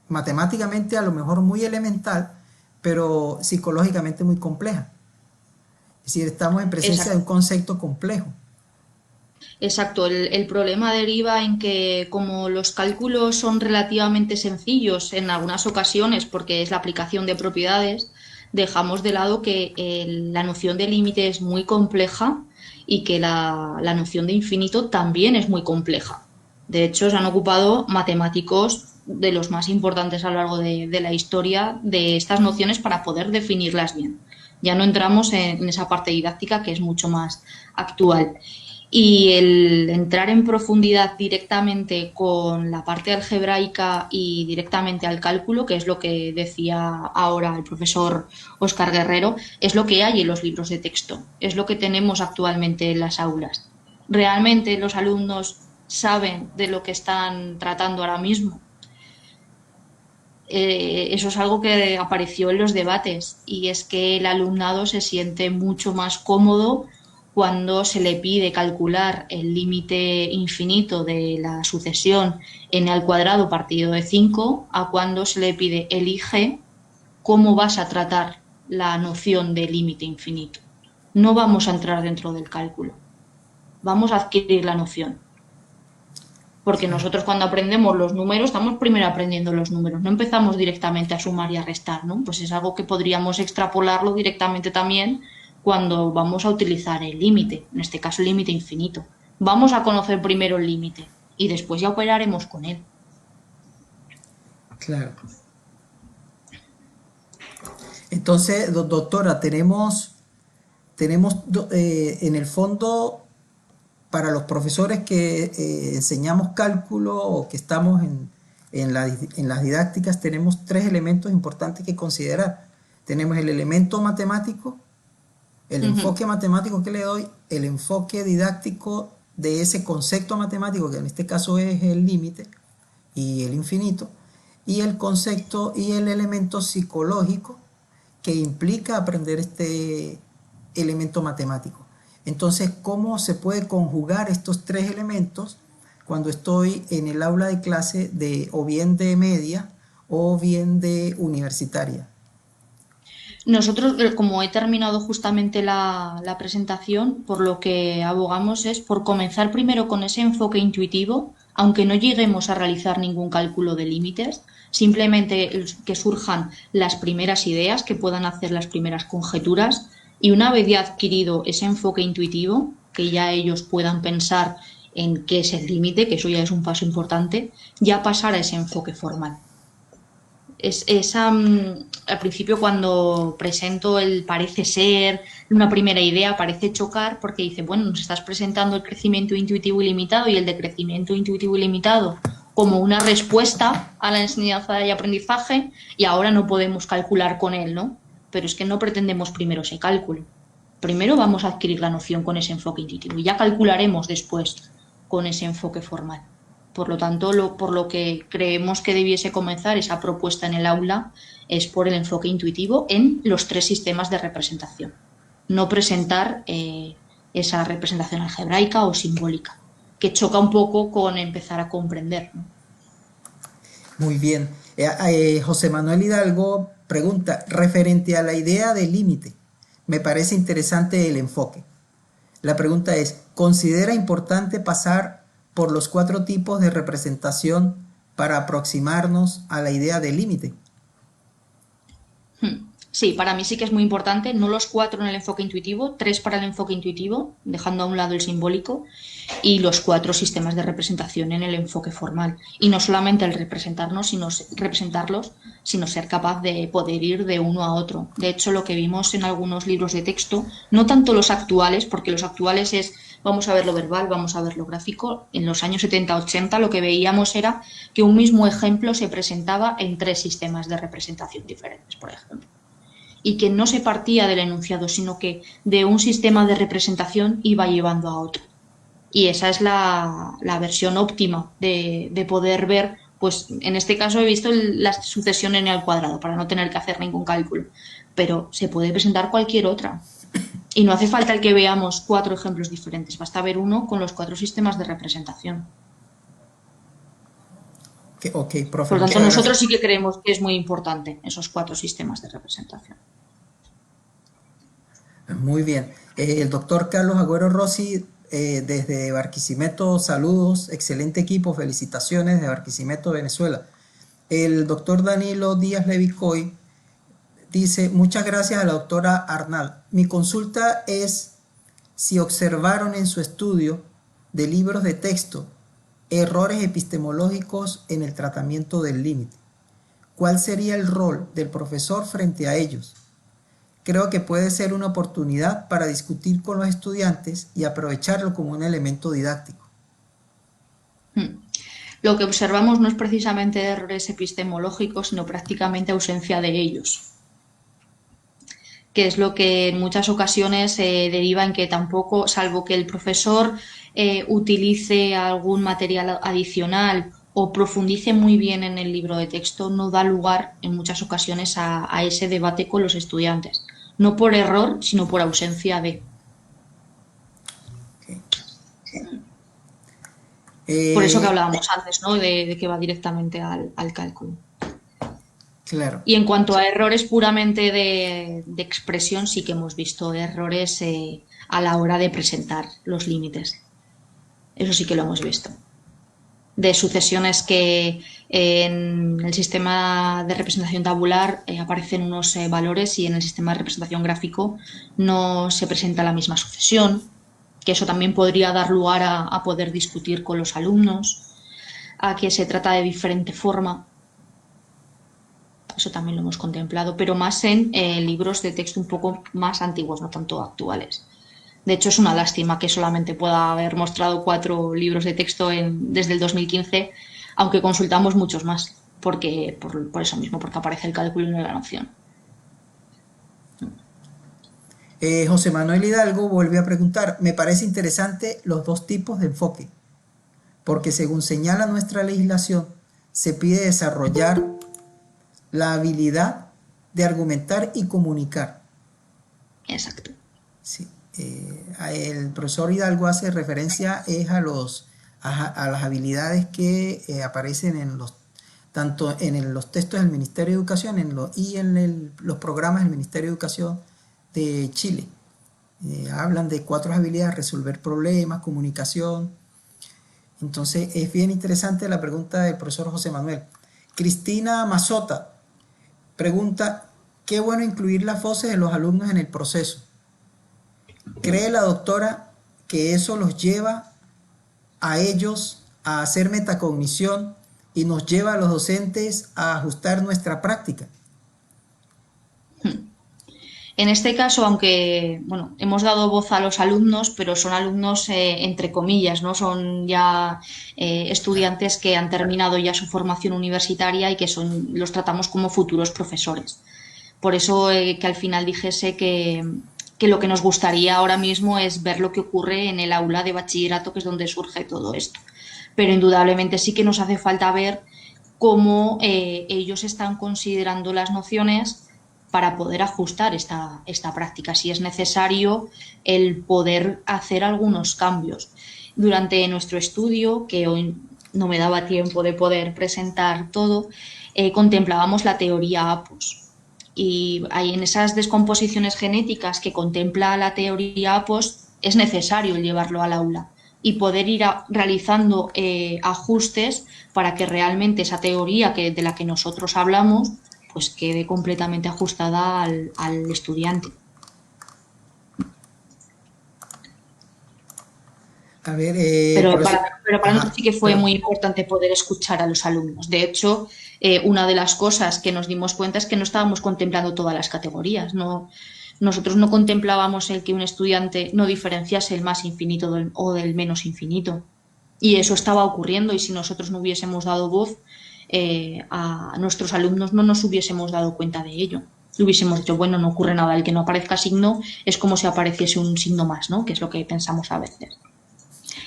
matemáticamente a lo mejor muy elemental, pero psicológicamente muy compleja. Es decir, estamos en presencia de un concepto complejo. Exacto, el problema deriva en que como los cálculos son relativamente sencillos en algunas ocasiones porque es la aplicación de propiedades, dejamos de lado que la noción de límite es muy compleja y que la noción de infinito también es muy compleja. De hecho, se han ocupado matemáticos de los más importantes a lo largo de la historia de estas nociones para poder definirlas bien. Ya no entramos en esa parte didáctica que es mucho más actual. Y el entrar en profundidad directamente con la parte algebraica y directamente al cálculo, que es lo que decía ahora el profesor Óscar Guerrero, es lo que hay en los libros de texto, es lo que tenemos actualmente en las aulas. ¿Realmente los alumnos saben de lo que están tratando ahora mismo? Eso es algo que apareció en los debates, y es que el alumnado se siente mucho más cómodo cuando se le pide calcular el límite infinito de la sucesión n al cuadrado partido de 5 a cuando se le pide elige cómo vas a tratar la noción de límite infinito. No vamos a entrar dentro del cálculo, vamos a adquirir la noción. Porque nosotros cuando aprendemos los números, estamos primero aprendiendo los números, no empezamos directamente a sumar y a restar, ¿no? Pues es algo que podríamos extrapolarlo directamente también cuando vamos a utilizar el límite, en este caso el límite infinito. Vamos a conocer primero el límite y después ya operaremos con él. Claro. Entonces, doctora, tenemos en el fondo, para los profesores que enseñamos cálculo o que estamos en las didácticas, tenemos tres elementos importantes que considerar. Tenemos el elemento matemático, el enfoque matemático que le doy, el enfoque didáctico de ese concepto matemático, que en este caso es el límite y el infinito, y el concepto y el elemento psicológico que implica aprender este elemento matemático. Entonces, ¿cómo se puede conjugar estos tres elementos cuando estoy en el aula de clase o bien de media o bien de universitaria? Nosotros, como he terminado justamente la presentación, por lo que abogamos es por comenzar primero con ese enfoque intuitivo, aunque no lleguemos a realizar ningún cálculo de límites, simplemente que surjan las primeras ideas, que puedan hacer las primeras conjeturas, y una vez ya adquirido ese enfoque intuitivo, que ya ellos puedan pensar en qué es el límite, que eso ya es un paso importante, ya pasar a ese enfoque formal. Al principio, cuando presento el parece ser, una primera idea parece chocar porque dice, bueno, nos estás presentando el crecimiento intuitivo ilimitado y el decrecimiento intuitivo ilimitado como una respuesta a la enseñanza y aprendizaje, y ahora no podemos calcular con él, ¿no? Pero es que no pretendemos primero ese cálculo. Primero vamos a adquirir la noción con ese enfoque intuitivo y ya calcularemos después con ese enfoque formal. Por lo tanto, por lo que creemos que debiese comenzar esa propuesta en el aula es por el enfoque intuitivo en los 3 sistemas de representación. No presentar esa representación algebraica o simbólica, que choca un poco con empezar a comprender, ¿no? Muy bien. José Manuel Hidalgo pregunta, referente a la idea de límite, me parece interesante el enfoque. La pregunta es, ¿considera importante pasar por los 4 tipos de representación para aproximarnos a la idea de límite? Sí, para mí sí que es muy importante, no los 4 en el enfoque intuitivo, 3 para el enfoque intuitivo, dejando a un lado el simbólico, y los 4 sistemas de representación en el enfoque formal. Y no solamente el representarlos, sino ser capaz de poder ir de uno a otro. De hecho, lo que vimos en algunos libros de texto, no tanto los actuales, porque los actuales es vamos a ver lo verbal, vamos a ver lo gráfico. En los años 70-80 lo que veíamos era que un mismo ejemplo se presentaba en 3 sistemas de representación diferentes, por ejemplo. Y que no se partía del enunciado, sino que de un sistema de representación iba llevando a otro. Y esa es la versión óptima de poder ver, pues en este caso he visto la sucesión n al cuadrado, para no tener que hacer ningún cálculo, pero se puede presentar cualquier otra. Y no hace falta el que veamos 4 ejemplos diferentes, basta ver uno con los 4 sistemas de representación. Okay, profe, por lo tanto, nosotros sí que creemos que es muy importante esos 4 sistemas de representación. Muy bien. El doctor Carlos Agüero Rossi, desde Barquisimeto, saludos, excelente equipo, felicitaciones de Barquisimeto, Venezuela. El doctor Danilo Díaz Levicoy dice, muchas gracias a la doctora Arnal. Mi consulta es si observaron en su estudio de libros de texto errores epistemológicos en el tratamiento del límite. ¿Cuál sería el rol del profesor frente a ellos? Creo que puede ser una oportunidad para discutir con los estudiantes y aprovecharlo como un elemento didáctico. Lo que observamos no es precisamente errores epistemológicos, sino prácticamente ausencia de ellos, que es lo que en muchas ocasiones deriva en que tampoco, salvo que el profesor utilice algún material adicional o profundice muy bien en el libro de texto, no da lugar en muchas ocasiones a ese debate con los estudiantes. No por error, sino por ausencia de. Por eso que hablábamos antes, ¿no? De que va directamente al cálculo. Claro. Y en cuanto a errores puramente de expresión, sí que hemos visto errores a la hora de presentar los límites. Eso sí que lo hemos visto. De sucesiones que en el sistema de representación tabular aparecen unos valores y en el sistema de representación gráfico no se presenta la misma sucesión, que eso también podría dar lugar a poder discutir con los alumnos, a que se trata de diferente forma. Eso también lo hemos contemplado, pero más en libros de texto un poco más antiguos, no tanto actuales. De hecho, es una lástima que solamente pueda haber mostrado 4 libros de texto desde el 2015, aunque consultamos muchos más, porque por eso mismo, porque aparece el cálculo y no la noción. José Manuel Hidalgo vuelve a preguntar, me parece interesante los 2 tipos de enfoque, porque según señala nuestra legislación, se pide desarrollar la habilidad de argumentar y comunicar. Exacto. Sí. El profesor Hidalgo hace referencia a las habilidades que aparecen tanto en los textos del Ministerio de Educación y en los programas del Ministerio de Educación de Chile. Hablan de 4 habilidades: resolver problemas, comunicación. Entonces es bien interesante la pregunta del profesor José Manuel. Cristina Mazota pregunta, qué bueno incluir las voces de los alumnos en el proceso. ¿Cree la doctora que eso los lleva a ellos a hacer metacognición y nos lleva a los docentes a ajustar nuestra práctica? En este caso, aunque hemos dado voz a los alumnos, pero son alumnos entre comillas, ¿no? Son ya estudiantes que han terminado ya su formación universitaria y que los tratamos como futuros profesores. Por eso que al final dijese que lo que nos gustaría ahora mismo es ver lo que ocurre en el aula de bachillerato, que es donde surge todo esto. pero indudablemente sí que nos hace falta ver cómo ellos están considerando las nociones para poder ajustar esta práctica, si es necesario el poder hacer algunos cambios. Durante nuestro estudio, que hoy no me daba tiempo de poder presentar todo, contemplábamos la teoría APOS. Y ahí en esas descomposiciones genéticas que contempla la teoría APOS es necesario llevarlo al aula y poder ir realizando ajustes para que realmente esa teoría de la que nosotros hablamos pues quede completamente ajustada al estudiante. A ver, Pero para nosotros sí que fue muy importante poder escuchar a los alumnos. De hecho, una de las cosas que nos dimos cuenta es que no estábamos contemplando todas las categorías. Nosotros no contemplábamos el que un estudiante no diferenciase el más infinito o del menos infinito. Y eso estaba ocurriendo, y si nosotros no hubiésemos dado voz a nuestros alumnos, no nos hubiésemos dado cuenta de ello. Le hubiésemos dicho, bueno, no ocurre nada, el que no aparezca signo es como si apareciese un signo más, ¿no? Que es lo que pensamos a veces.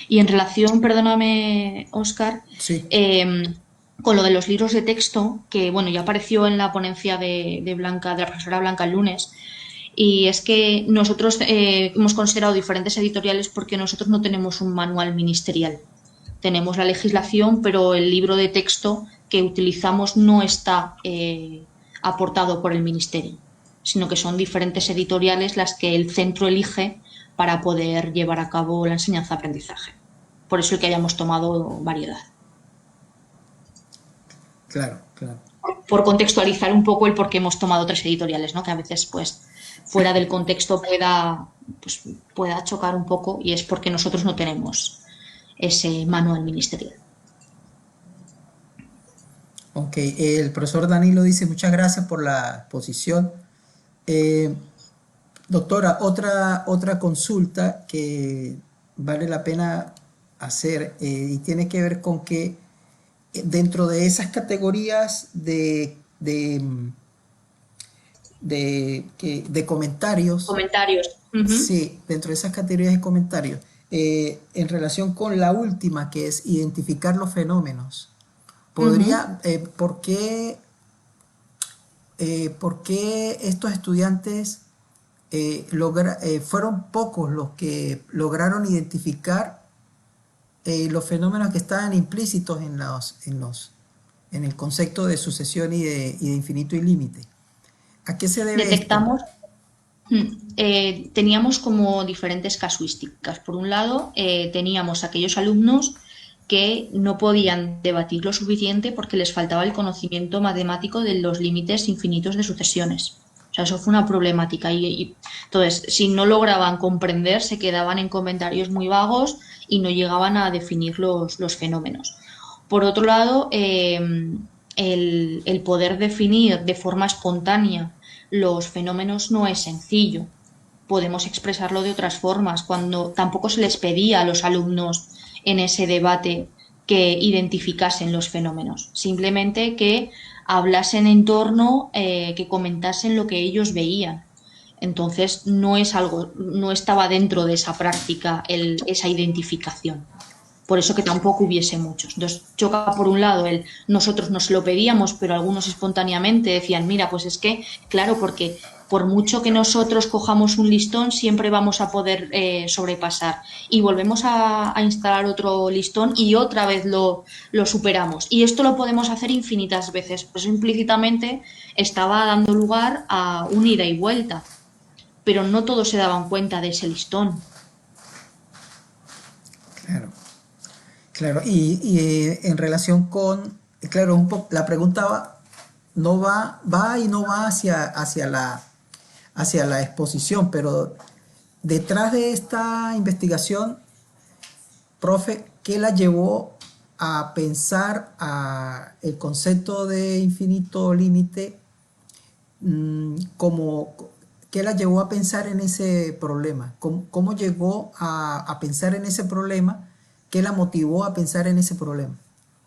Y en relación, perdóname, Óscar, sí. Con lo de los libros de texto, que bueno, ya apareció en la ponencia de Blanca, de la profesora Blanca el lunes, y es que nosotros hemos considerado diferentes editoriales porque nosotros no tenemos un manual ministerial. Tenemos la legislación, pero el libro de texto que utilizamos no está aportado por el ministerio, sino que son diferentes editoriales las que el centro elige para poder llevar a cabo la enseñanza-aprendizaje. Por eso el que hayamos tomado variedad. Claro, claro. Por contextualizar un poco el por qué hemos tomado 3 editoriales, ¿no? Que a veces, pues, fuera del contexto pueda chocar un poco, y es porque nosotros no tenemos ese manual ministerial. Ok, el profesor Danilo dice, muchas gracias por la exposición. Doctora, otra consulta que vale la pena hacer y tiene que ver con que dentro de esas categorías de comentarios. Sí, dentro de esas categorías de comentarios, en relación con la última, que es identificar los fenómenos, ¿podría, por qué estos estudiantes fueron pocos los que lograron identificar los fenómenos que estaban implícitos en el concepto de sucesión y de infinito y límite? ¿A qué se debe Detectamos, teníamos como diferentes casuísticas. Por un lado, teníamos aquellos alumnos que no podían debatir lo suficiente porque les faltaba el conocimiento matemático de los límites infinitos de sucesiones. O sea, eso fue una problemática. Entonces, si no lograban comprender, se quedaban en comentarios muy vagos y no llegaban a definir los fenómenos. Por otro lado, el poder definir de forma espontánea los fenómenos no es sencillo. Podemos expresarlo de otras formas, cuando tampoco se les pedía a los alumnos en ese debate que identificasen los fenómenos, simplemente que hablasen en torno, que comentasen lo que ellos veían. Entonces no estaba dentro de esa práctica esa identificación. Por eso que tampoco hubiese muchos. Entonces choca por un lado nosotros nos lo pedíamos, pero algunos espontáneamente decían, mira, pues es que, claro, porque por mucho que nosotros cojamos un listón, siempre vamos a poder sobrepasar. Y volvemos a instalar otro listón y otra vez lo superamos. Y esto lo podemos hacer infinitas veces. Pues implícitamente estaba dando lugar a un ida y vuelta. Pero no todos se daban cuenta de ese listón. Claro. Claro, y en relación con, claro, la pregunta va y no va hacia la exposición, pero detrás de esta investigación, profe, ¿qué la llevó a pensar el concepto de infinito límite ¿qué la llevó a pensar en ese problema? ¿Cómo llegó a pensar en ese problema? ¿Qué la motivó a pensar en ese problema?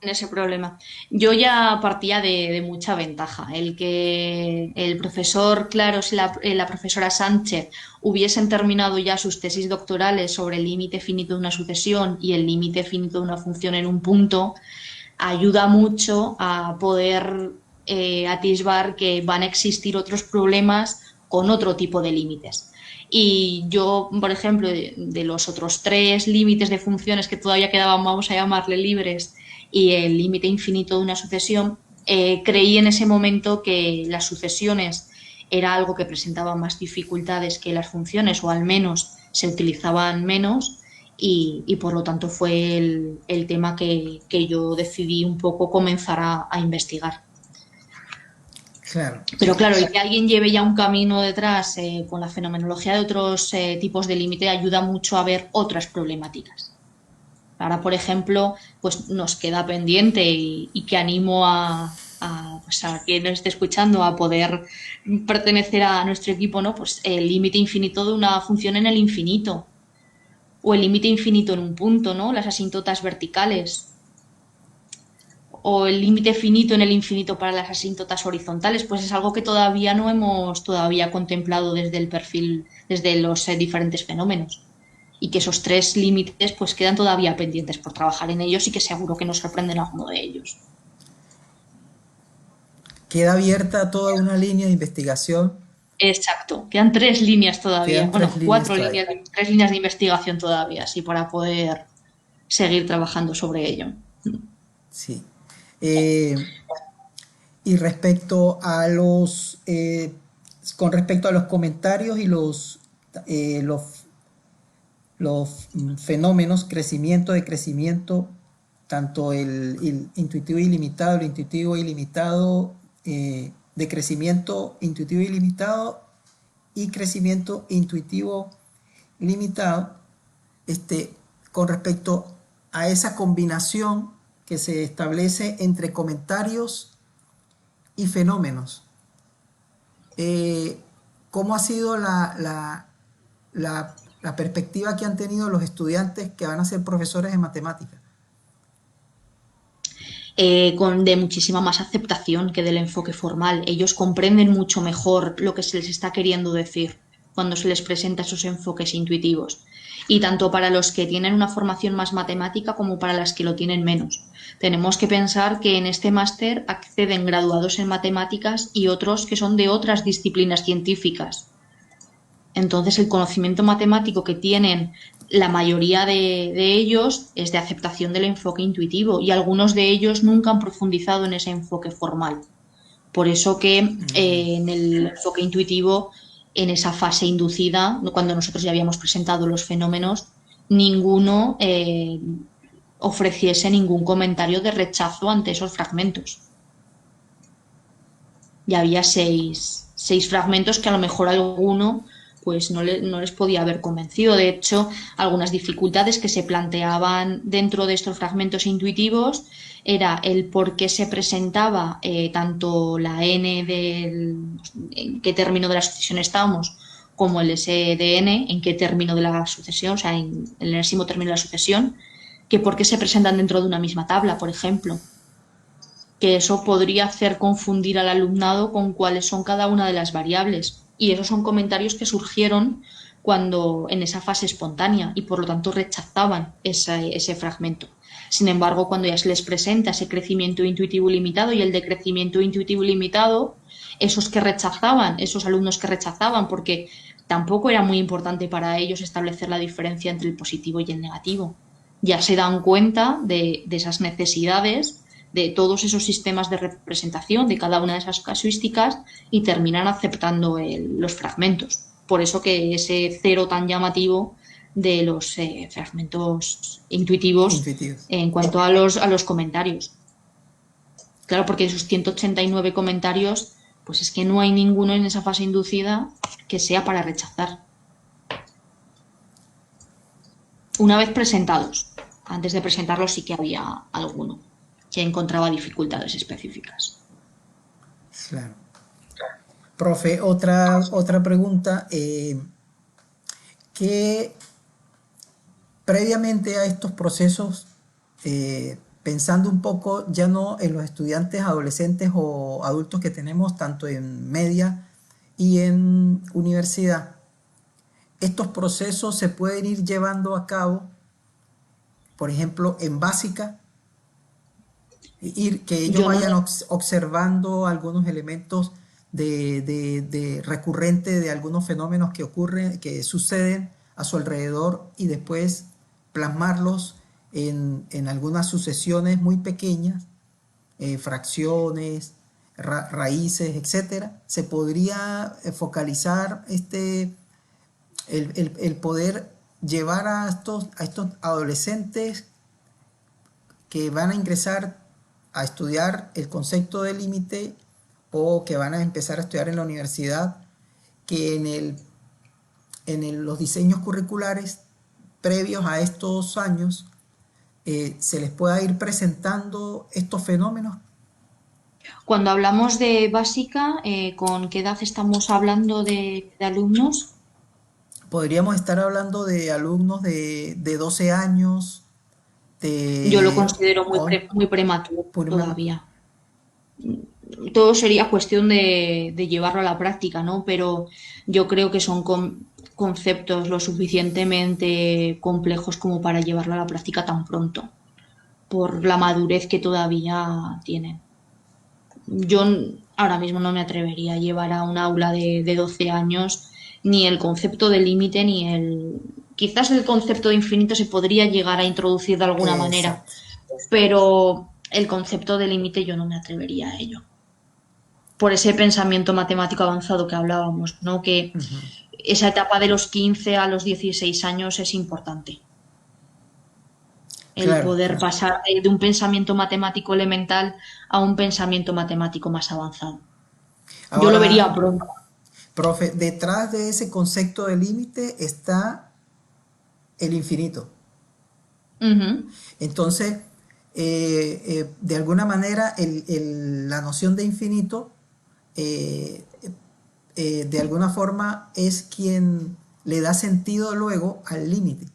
en ese problema. Yo ya partía de mucha ventaja. El que el profesor Claros y la profesora Sánchez hubiesen terminado ya sus tesis doctorales sobre el límite finito de una sucesión y el límite finito de una función en un punto, ayuda mucho a poder atisbar que van a existir otros problemas con otro tipo de límites. Y yo, por ejemplo, de los otros 3 límites de funciones que todavía quedaban, vamos a llamarle libres, y el límite infinito de una sucesión, creí en ese momento que las sucesiones era algo que presentaba más dificultades que las funciones, o al menos se utilizaban menos, y por lo tanto fue el tema que yo decidí un poco comenzar a investigar. Claro. Pero claro, el que alguien lleve ya un camino detrás con la fenomenología de otros tipos de límite ayuda mucho a ver otras problemáticas. Ahora, por ejemplo, pues nos queda pendiente y que animo pues a quien nos esté escuchando a poder pertenecer a nuestro equipo, ¿no? Pues el límite infinito de una función en el infinito o el límite infinito en un punto, ¿no? Las asíntotas verticales o el límite finito en el infinito para las asíntotas horizontales, pues es algo que todavía no hemos contemplado desde el perfil, desde los diferentes fenómenos. Y que esos 3 límites pues quedan todavía pendientes por trabajar en ellos y que seguro que nos sorprenden alguno de ellos. Queda abierta toda una línea de investigación. Exacto, quedan 3 líneas todavía, Quedan bueno, 3 líneas 4 todavía. líneas, 3 líneas de investigación todavía, sí, para poder seguir trabajando sobre ello. Sí. Y respecto a con respecto a los comentarios y los fenómenos, crecimiento, decrecimiento, tanto el intuitivo ilimitado, el intuitivo ilimitado, decrecimiento intuitivo ilimitado y crecimiento intuitivo limitado, con respecto a esa combinación que se establece entre comentarios y fenómenos. ¿Cómo ha sido la perspectiva que han tenido los estudiantes que van a ser profesores de matemáticas? De muchísima más aceptación que del enfoque formal. Ellos comprenden mucho mejor lo que se les está queriendo decir cuando se les presenta esos enfoques intuitivos. Y tanto para los que tienen una formación más matemática como para las que lo tienen menos. Tenemos que pensar que en este máster acceden graduados en matemáticas y otros que son de otras disciplinas científicas. Entonces, el conocimiento matemático que tienen la mayoría de ellos es de aceptación del enfoque intuitivo y algunos de ellos nunca han profundizado en ese enfoque formal. Por eso que en el enfoque intuitivo, en esa fase inducida, cuando nosotros ya habíamos presentado los fenómenos, ninguno ofreciese ningún comentario de rechazo ante esos fragmentos. Ya había seis fragmentos que a lo mejor alguno pues no les podía haber convencido. De hecho, algunas dificultades que se planteaban dentro de estos fragmentos intuitivos era el por qué se presentaba tanto la n en qué término de la sucesión estábamos, como el SDN, en qué término de la sucesión, o sea, en el enésimo término de la sucesión, que por qué se presentan dentro de una misma tabla, por ejemplo. Que eso podría hacer confundir al alumnado con cuáles son cada una de las variables. Y esos son comentarios que surgieron cuando en esa fase espontánea y por lo tanto rechazaban ese fragmento. Sin embargo, cuando ya se les presenta ese crecimiento intuitivo ilimitado y el decrecimiento intuitivo ilimitado, esos alumnos que rechazaban, porque tampoco era muy importante para ellos establecer la diferencia entre el positivo y el negativo, ya se dan cuenta de esas necesidades de todos esos sistemas de representación de cada una de esas casuísticas y terminan aceptando los fragmentos. Por eso que ese 0 tan llamativo de los fragmentos intuitivos en cuanto a los comentarios. Claro, porque esos 189 comentarios, pues es que no hay ninguno en esa fase inducida que sea para rechazar. Una vez presentados, antes de presentarlos sí que había alguno que encontraba dificultades específicas. Claro. Profe, otra pregunta. ¿Qué previamente a estos procesos pensando un poco ya no en los estudiantes adolescentes o adultos que tenemos tanto en media y en universidad, estos procesos se pueden ir llevando a cabo, por ejemplo, en básica, que ellos Yo no, vayan observando algunos elementos de recurrente de algunos fenómenos que ocurren, que suceden a su alrededor y después plasmarlos en algunas sucesiones muy pequeñas, fracciones, raíces, etcétera. Se podría focalizar el poder llevar a estos adolescentes que van a ingresar a estudiar el concepto de límite o que van a empezar a estudiar en la universidad, que los diseños curriculares previos a estos años se les pueda ir presentando estos fenómenos. cuando hablamos de básica, ¿con qué edad estamos hablando de alumnos? Podríamos estar hablando de alumnos de 12 años, Yo lo de considero muy prematuro por una- todavía. Todo sería cuestión de llevarlo a la práctica, ¿no? Pero yo creo que son conceptos lo suficientemente complejos como para llevarlo a la práctica tan pronto, por la madurez que todavía tienen. Yo ahora mismo no me atrevería a llevar a un aula de 12 años ni el concepto de límite ni el... Quizás el concepto de infinito se podría llegar a introducir de alguna manera, Exacto. pero el concepto de límite yo no me atrevería a ello. Por ese pensamiento matemático avanzado que hablábamos, ¿no? Que esa etapa de los 15 a los 16 años es importante. El Claro, poder claro. pasar de un pensamiento matemático elemental a un pensamiento matemático más avanzado. Yo lo vería Ahora, pronto. profe, detrás de ese concepto de límite está el infinito. Ujú. Entonces, de alguna manera, la noción de infinito, eh, de alguna forma, es quien le da sentido luego al límite,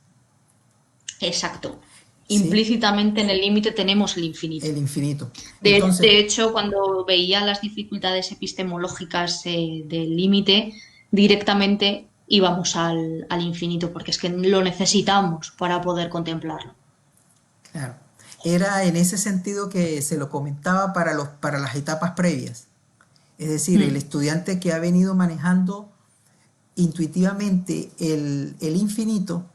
Exacto. ¿sí? Implícitamente en el límite tenemos el infinito. El infinito. De, Entonces, de hecho, cuando veía las dificultades epistemológicas del límite, directamente íbamos al infinito, porque es que lo necesitamos para poder contemplarlo. claro, era en ese sentido que se lo comentaba para las etapas previas. Es decir, el Mm. estudiante que ha venido manejando intuitivamente el infinito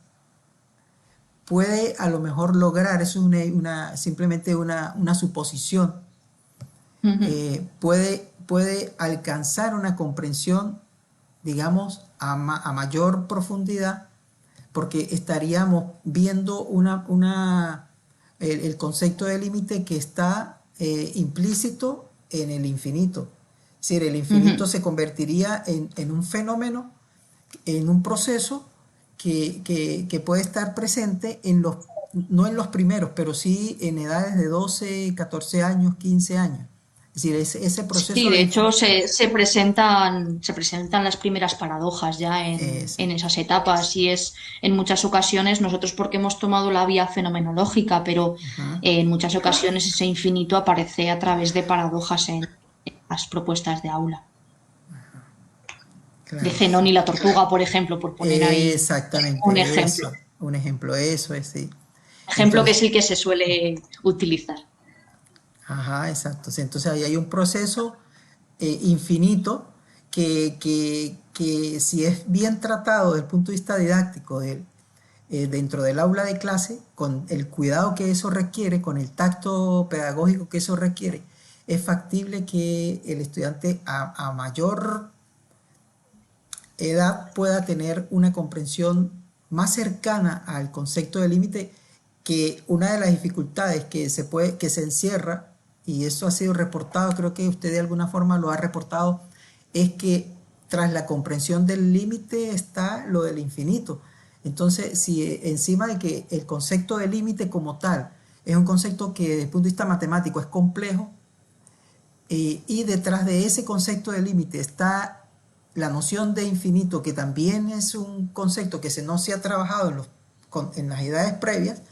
puede a lo mejor lograr, eso es simplemente una suposición, Ujú. puede alcanzar una comprensión, digamos, a mayor profundidad, porque estaríamos viendo el concepto de límite que está implícito en el infinito. Es decir, el infinito Ujú. se convertiría en un fenómeno, en un proceso que puede estar presente no en los primeros, pero sí en edades de 12, 14 años, 15 años. Es decir, ese Sí, proceso de de... hecho se presentan las primeras paradojas ya en Exacto. esas etapas y es en muchas ocasiones nosotros porque hemos tomado la vía fenomenológica, pero Ajá, en muchas ocasiones ese infinito aparece a través de paradojas en las propuestas de aula. De claro. Zenón y la tortuga, por ejemplo, por poner ahí un Exactamente, ejemplo. eso. Un ejemplo, eso es, sí. Ejemplo que Entonces, es el que se suele utilizar. ajá, exacto. Sí, entonces ahí hay un proceso infinito que si es bien tratado desde el punto de vista didáctico dentro del aula de clase, con el cuidado que eso requiere, con el tacto pedagógico que eso requiere, es factible que el estudiante a mayor edad pueda tener una comprensión más cercana al concepto de límite, que una de las dificultades que se encierra, y eso ha sido reportado, creo que usted de alguna forma lo ha reportado, es que tras la comprensión del límite está lo del infinito. Entonces, si encima de que el concepto de límite como tal es un concepto que desde el punto de vista matemático es complejo, y detrás de ese concepto de límite está la noción de infinito, que también es un concepto que no se ha trabajado en las edades previas,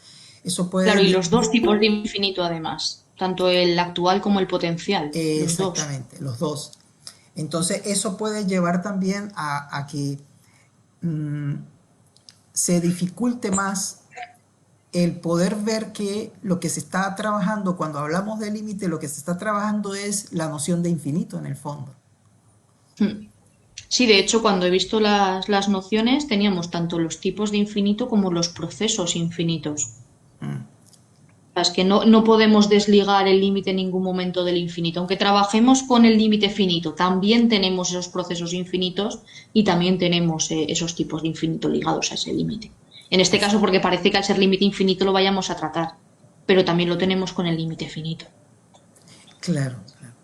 Eso puede... Claro, y los dos tipos de infinito además, tanto el actual como el potencial, los dos. Exactamente, los dos. Entonces, eso puede llevar también a que se dificulte más el poder ver que lo que se está trabajando, cuando hablamos de límite, lo que se está trabajando es la noción de infinito en el fondo. Sí, de hecho, cuando he visto las nociones, teníamos tanto los tipos de infinito como los procesos infinitos. Es que no podemos desligar el límite en ningún momento del infinito. Aunque trabajemos con el límite finito, también tenemos esos procesos infinitos y también tenemos esos tipos de infinito ligados a ese límite. En este caso, porque parece que al ser límite infinito lo vayamos a tratar, pero también lo tenemos con el límite finito. Claro, claro.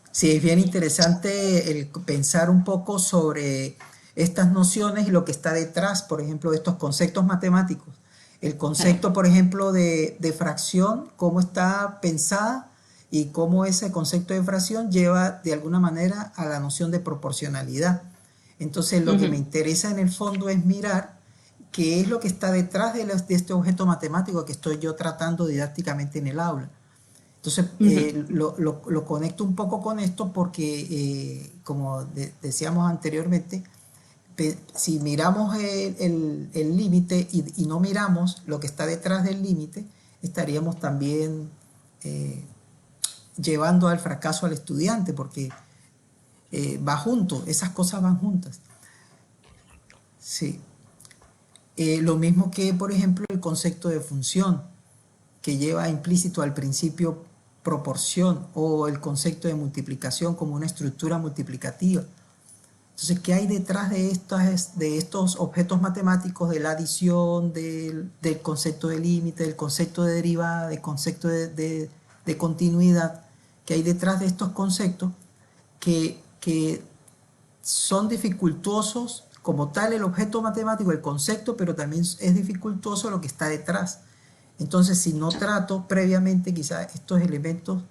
Sí, es bien interesante el pensar un poco sobre estas nociones y lo que está detrás, por ejemplo, de estos conceptos matemáticos. El concepto, por ejemplo, de fracción, cómo está pensada y cómo ese concepto de fracción lleva de alguna manera a la noción de proporcionalidad. Entonces, lo que me interesa en el fondo es mirar qué es lo que está detrás de este objeto matemático que estoy yo tratando didácticamente en el aula. Entonces, lo conecto un poco con esto porque, como decíamos anteriormente, si miramos el límite y no miramos lo que está detrás del límite, estaríamos también llevando al fracaso al estudiante, porque va junto, esas cosas van juntas. Sí. Lo mismo que, por ejemplo, el concepto de función, que lleva implícito al principio proporción, o el concepto de multiplicación como una estructura multiplicativa. Entonces, ¿qué hay detrás de estos objetos matemáticos, de la adición, del concepto de límite, del concepto de derivada, del concepto de continuidad? ¿Qué hay detrás de estos conceptos que son dificultosos como tal el objeto matemático, el concepto, pero también es dificultoso lo que está detrás? Entonces, si no trato previamente quizás estos elementos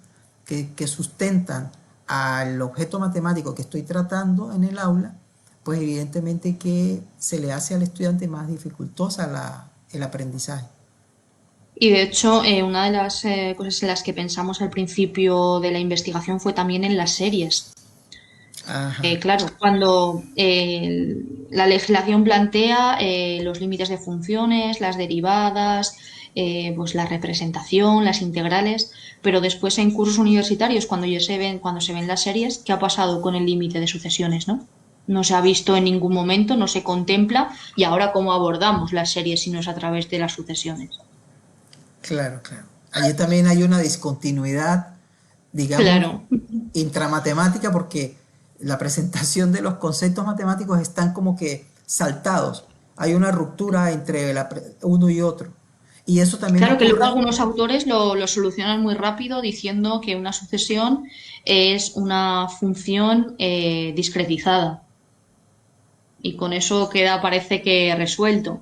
que sustentan al objeto matemático que estoy tratando en el aula, pues evidentemente que se le hace al estudiante más dificultosa el aprendizaje. Y de hecho, una de las cosas en las que pensamos al principio de la investigación fue también en las series. Claro, cuando la legislación plantea los límites de funciones, las derivadas, pues la representación, las integrales, pero después en cursos universitarios, cuando se ven las series, ¿qué ha pasado con el límite de sucesiones, no? No se ha visto en ningún momento, no se contempla, y ahora cómo abordamos las series si no es a través de las sucesiones. Claro, claro. Allí también hay una discontinuidad, digamos, Claro. intramatemática, porque la presentación de los conceptos matemáticos están como que saltados. Hay una ruptura entre uno y otro. Y eso también Claro que luego ocurre. algunos autores lo solucionan muy rápido diciendo que una sucesión es una función discretizada. Y con eso parece que resuelto.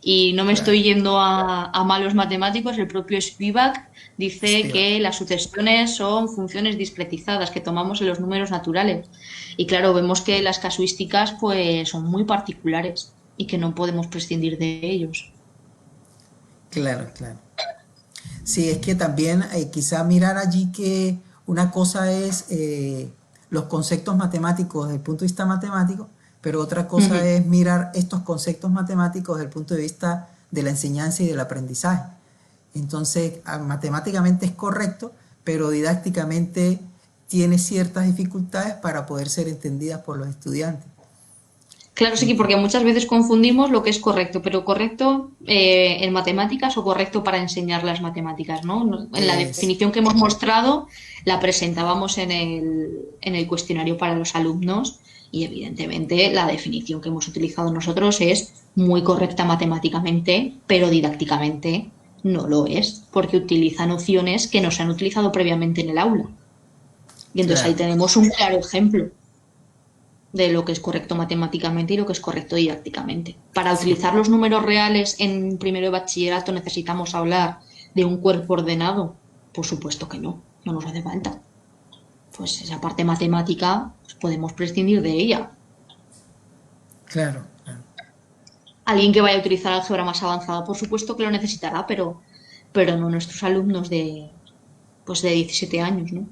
Y no me estoy yendo a malos matemáticos, el propio Spivak dice que las sucesiones son funciones discretizadas que tomamos en los números naturales. Y claro, vemos que las casuísticas pues son muy particulares y que no podemos prescindir de ellos. Claro, claro. Sí, es que también quizá mirar allí que una cosa es los conceptos matemáticos desde el punto de vista matemático, pero otra cosa es mirar estos conceptos matemáticos desde el punto de vista de la enseñanza y del aprendizaje. Entonces, matemáticamente es correcto, pero didácticamente tiene ciertas dificultades para poder ser entendidas por los estudiantes. Claro, sí, porque muchas veces confundimos lo que es correcto, pero correcto en matemáticas o correcto para enseñar las matemáticas, ¿no? En la definición que hemos mostrado la presentábamos en el cuestionario para los alumnos y evidentemente la definición que hemos utilizado nosotros es muy correcta matemáticamente, pero didácticamente no lo es, porque utiliza nociones que no se han utilizado previamente en el aula. Y entonces ahí tenemos un claro ejemplo de lo que es correcto matemáticamente y lo que es correcto didácticamente. Para utilizar los números reales en primero de bachillerato necesitamos hablar de un cuerpo ordenado. Por supuesto que no nos hace falta. Pues esa parte matemática pues podemos prescindir de ella. Claro, claro. Alguien que vaya a utilizar álgebra más avanzada, por supuesto que lo necesitará, pero no nuestros alumnos pues de 17 años, ¿no?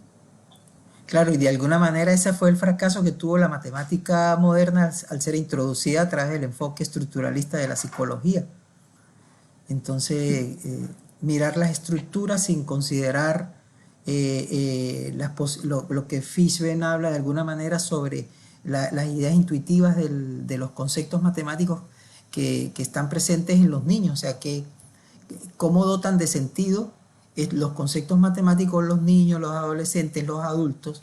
Claro, y de alguna manera ese fue el fracaso que tuvo la matemática moderna al ser introducida a través del enfoque estructuralista de la psicología. Entonces, mirar las estructuras sin considerar lo que Fishben habla de alguna manera sobre las ideas intuitivas de los conceptos matemáticos que están presentes en los niños, o sea, cómo dotan de sentido los conceptos matemáticos los niños, los adolescentes, los adultos,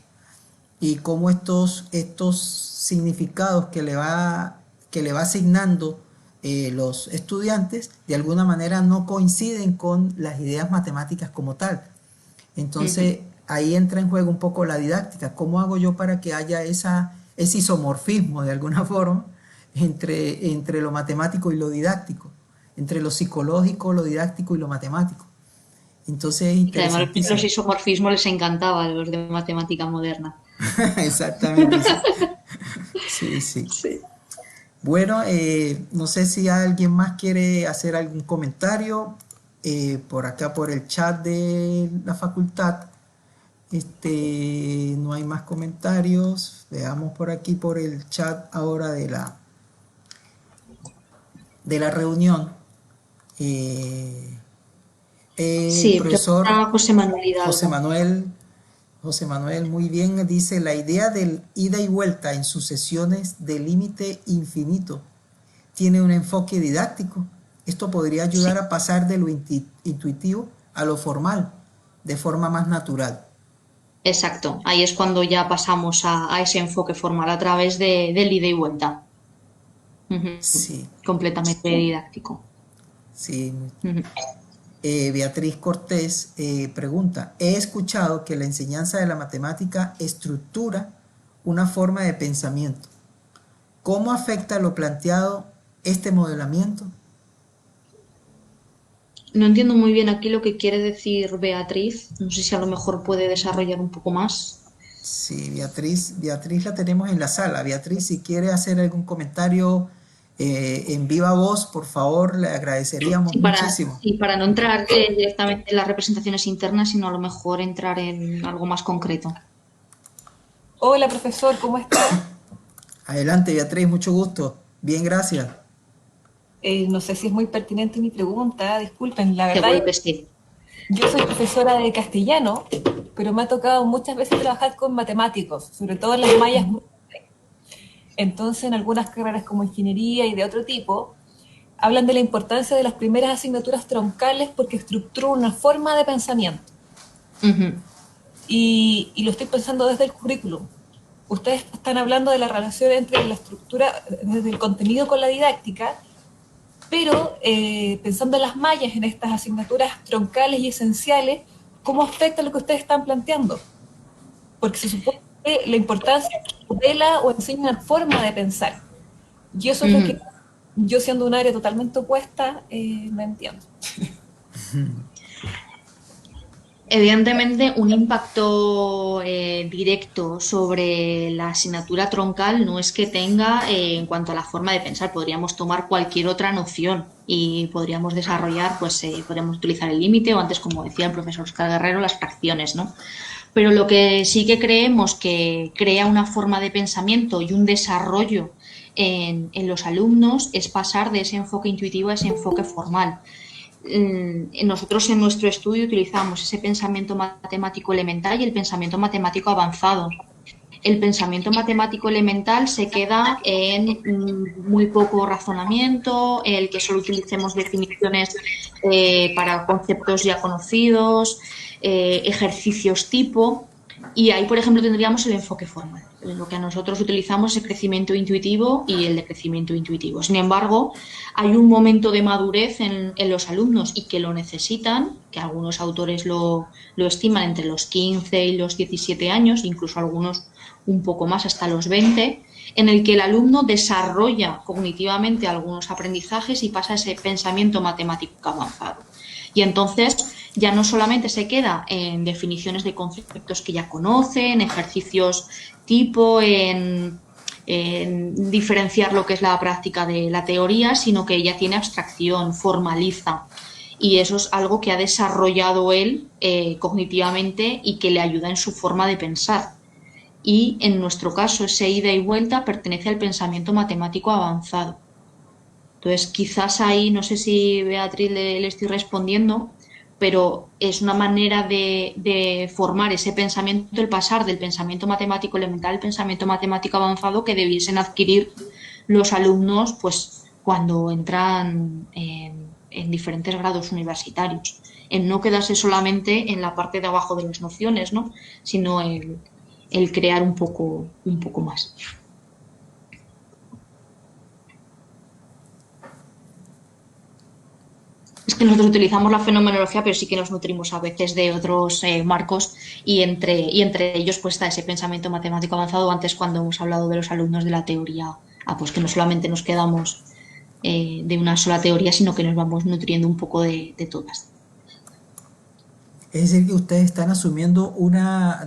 y cómo estos significados que le va asignando los estudiantes de alguna manera no coinciden con las ideas matemáticas como tal. Entonces ahí entra en juego un poco la didáctica. ¿Cómo hago yo para que haya ese isomorfismo de alguna forma entre lo matemático y lo didáctico, entre lo psicológico, lo didáctico y lo matemático? Entonces, y además los isomorfismos les encantaba a los de matemática moderna. Exactamente. Sí, sí. Sí. Bueno, no sé si alguien más quiere hacer algún comentario por acá por el chat de la facultad. No hay más comentarios. Veamos por aquí por el chat ahora de la reunión. Sí, profesor José Manuel Hidalgo. José Manuel, muy bien, dice: la idea del ida y vuelta en sucesiones de límite infinito tiene un enfoque didáctico. Esto podría ayudar a pasar de lo intuitivo a lo formal, de forma más natural. Exacto, ahí es cuando ya pasamos a ese enfoque formal a través del ida y vuelta. Sí. Completamente didáctico. Sí. Beatriz Cortés pregunta: he escuchado que la enseñanza de la matemática estructura una forma de pensamiento. ¿Cómo afecta lo planteado este modelamiento? No entiendo muy bien aquí lo que quiere decir Beatriz. No sé si a lo mejor puede desarrollar un poco más. Sí, Beatriz la tenemos en la sala. Beatriz, si quiere hacer algún comentario en viva voz, por favor, le agradeceríamos muchísimo. Y para no entrar directamente en las representaciones internas, sino a lo mejor entrar en algo más concreto. Hola, profesor, ¿cómo está? Adelante, Beatriz, mucho gusto. Bien, gracias. No sé si es muy pertinente mi pregunta, disculpen, la verdad. Sí. Yo soy profesora de castellano, pero me ha tocado muchas veces trabajar con matemáticos, sobre todo en las mallas. Entonces, en algunas carreras como ingeniería y de otro tipo, hablan de la importancia de las primeras asignaturas troncales porque estructuran una forma de pensamiento. Y lo estoy pensando desde el currículum. Ustedes están hablando de la relación entre la estructura, desde el contenido con la didáctica, pero pensando en las mallas, en estas asignaturas troncales y esenciales, ¿cómo afecta lo que ustedes están planteando? Porque se supone que la importancia modela o enseña una forma de pensar. Y eso es lo que yo, siendo un área totalmente opuesta, no entiendo. Evidentemente, un impacto directo sobre la asignatura troncal no es que tenga en cuanto a la forma de pensar. Podríamos tomar cualquier otra noción y podríamos desarrollar, podríamos utilizar el límite o antes, como decía el profesor Oscar Guerrero, las fracciones, ¿no? Pero lo que sí que creemos que crea una forma de pensamiento y un desarrollo en los alumnos es pasar de ese enfoque intuitivo a ese enfoque formal. Nosotros en nuestro estudio utilizamos ese pensamiento matemático elemental y el pensamiento matemático avanzado. El pensamiento matemático elemental se queda en muy poco razonamiento, el que solo utilicemos definiciones para conceptos ya conocidos, ejercicios tipo, y ahí, por ejemplo, tendríamos el enfoque formal. Lo que nosotros utilizamos es el crecimiento intuitivo y el de crecimiento intuitivo. Sin embargo, hay un momento de madurez en los alumnos y que lo necesitan, que algunos autores lo estiman entre los 15 y los 17 años, incluso algunos un poco más hasta los 20, en el que el alumno desarrolla cognitivamente algunos aprendizajes y pasa a ese pensamiento matemático avanzado. Y entonces ya no solamente se queda en definiciones de conceptos que ya conocen, ejercicios tipo, en diferenciar lo que es la práctica de la teoría, sino que ella tiene abstracción, formaliza. Y eso es algo que ha desarrollado él cognitivamente y que le ayuda en su forma de pensar. Y en nuestro caso, ese ida y vuelta pertenece al pensamiento matemático avanzado. Entonces, quizás ahí, no sé si Beatriz le estoy respondiendo, pero es una manera de formar ese pensamiento, el pasar del pensamiento matemático elemental al pensamiento matemático avanzado que debiesen adquirir los alumnos pues, cuando entran en diferentes grados universitarios. En no quedarse solamente en la parte de abajo de las nociones, ¿no? Sino el crear un poco más. Es que nosotros utilizamos la fenomenología, pero sí que nos nutrimos a veces de otros marcos y entre ellos pues está ese pensamiento matemático avanzado. Antes cuando hemos hablado de los alumnos de la teoría, pues que no solamente nos quedamos de una sola teoría, sino que nos vamos nutriendo un poco de todas. Es decir, que ustedes están asumiendo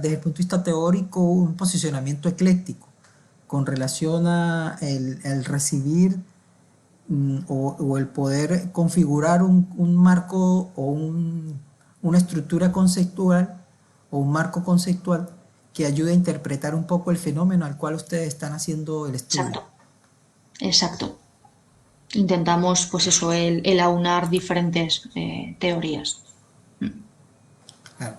desde el punto de vista teórico, un posicionamiento ecléctico con relación a el recibir o el poder configurar un marco o una estructura conceptual o un marco conceptual que ayude a interpretar un poco el fenómeno al cual ustedes están haciendo el estudio. Exacto. Intentamos, pues eso, el aunar diferentes teorías. Claro.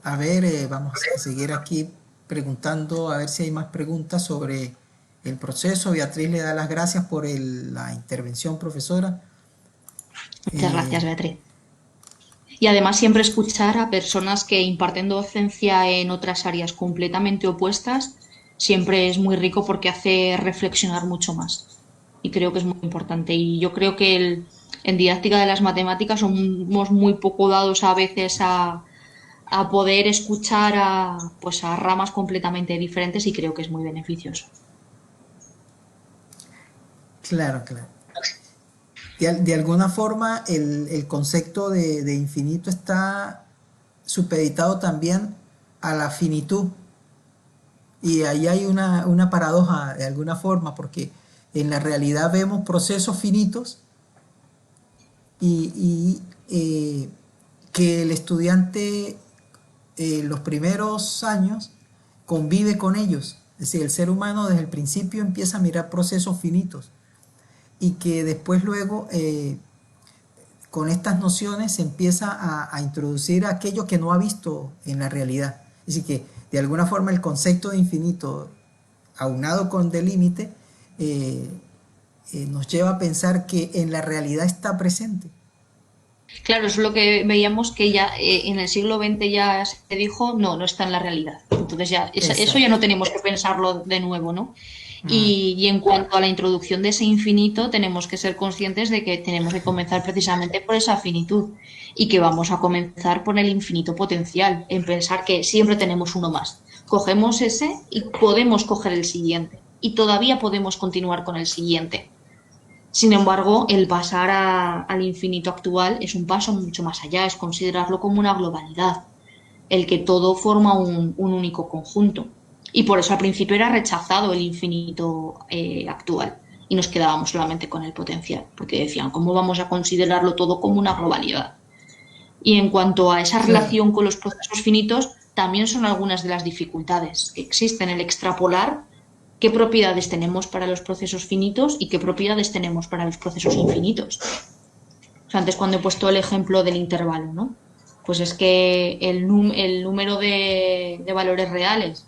A ver, vamos a seguir aquí preguntando, a ver si hay más preguntas sobre el proceso. Beatriz le da las gracias por la intervención, profesora. Muchas gracias, Beatriz. Y además siempre escuchar a personas que imparten docencia en otras áreas completamente opuestas siempre es muy rico porque hace reflexionar mucho más. Y creo que es muy importante. Y yo creo que en didáctica de las matemáticas somos muy poco dados a veces a poder escuchar a ramas completamente diferentes y creo que es muy beneficioso. Claro, claro. De alguna forma el concepto de infinito está supeditado también a la finitud. Y ahí hay una paradoja de alguna forma, porque en la realidad vemos procesos finitos y que el estudiante los primeros años convive con ellos. Es decir, el ser humano desde el principio empieza a mirar procesos finitos y que después luego con estas nociones se empieza a introducir aquello que no ha visto en la realidad. Es decir, que de alguna forma el concepto de infinito aunado con de límite nos lleva a pensar que en la realidad está presente. Claro, eso es lo que veíamos que ya en el siglo XX ya se dijo, no está en la realidad. Entonces ya eso ya no tenemos que pensarlo de nuevo, ¿no? Y en cuanto a la introducción de ese infinito, tenemos que ser conscientes de que tenemos que comenzar precisamente por esa finitud y que vamos a comenzar por el infinito potencial, en pensar que siempre tenemos uno más. Cogemos ese y podemos coger el siguiente y todavía podemos continuar con el siguiente. Sin embargo, el pasar al infinito actual es un paso mucho más allá, es considerarlo como una globalidad, el que todo forma un único conjunto. Y por eso al principio era rechazado el infinito actual y nos quedábamos solamente con el potencial, porque decían, ¿cómo vamos a considerarlo todo como una globalidad? Y en cuanto a esa relación con los procesos finitos, también son algunas de las dificultades que existen, el extrapolar qué propiedades tenemos para los procesos finitos y qué propiedades tenemos para los procesos infinitos. O sea, antes cuando he puesto el ejemplo del intervalo, ¿no? Pues es que el número de valores reales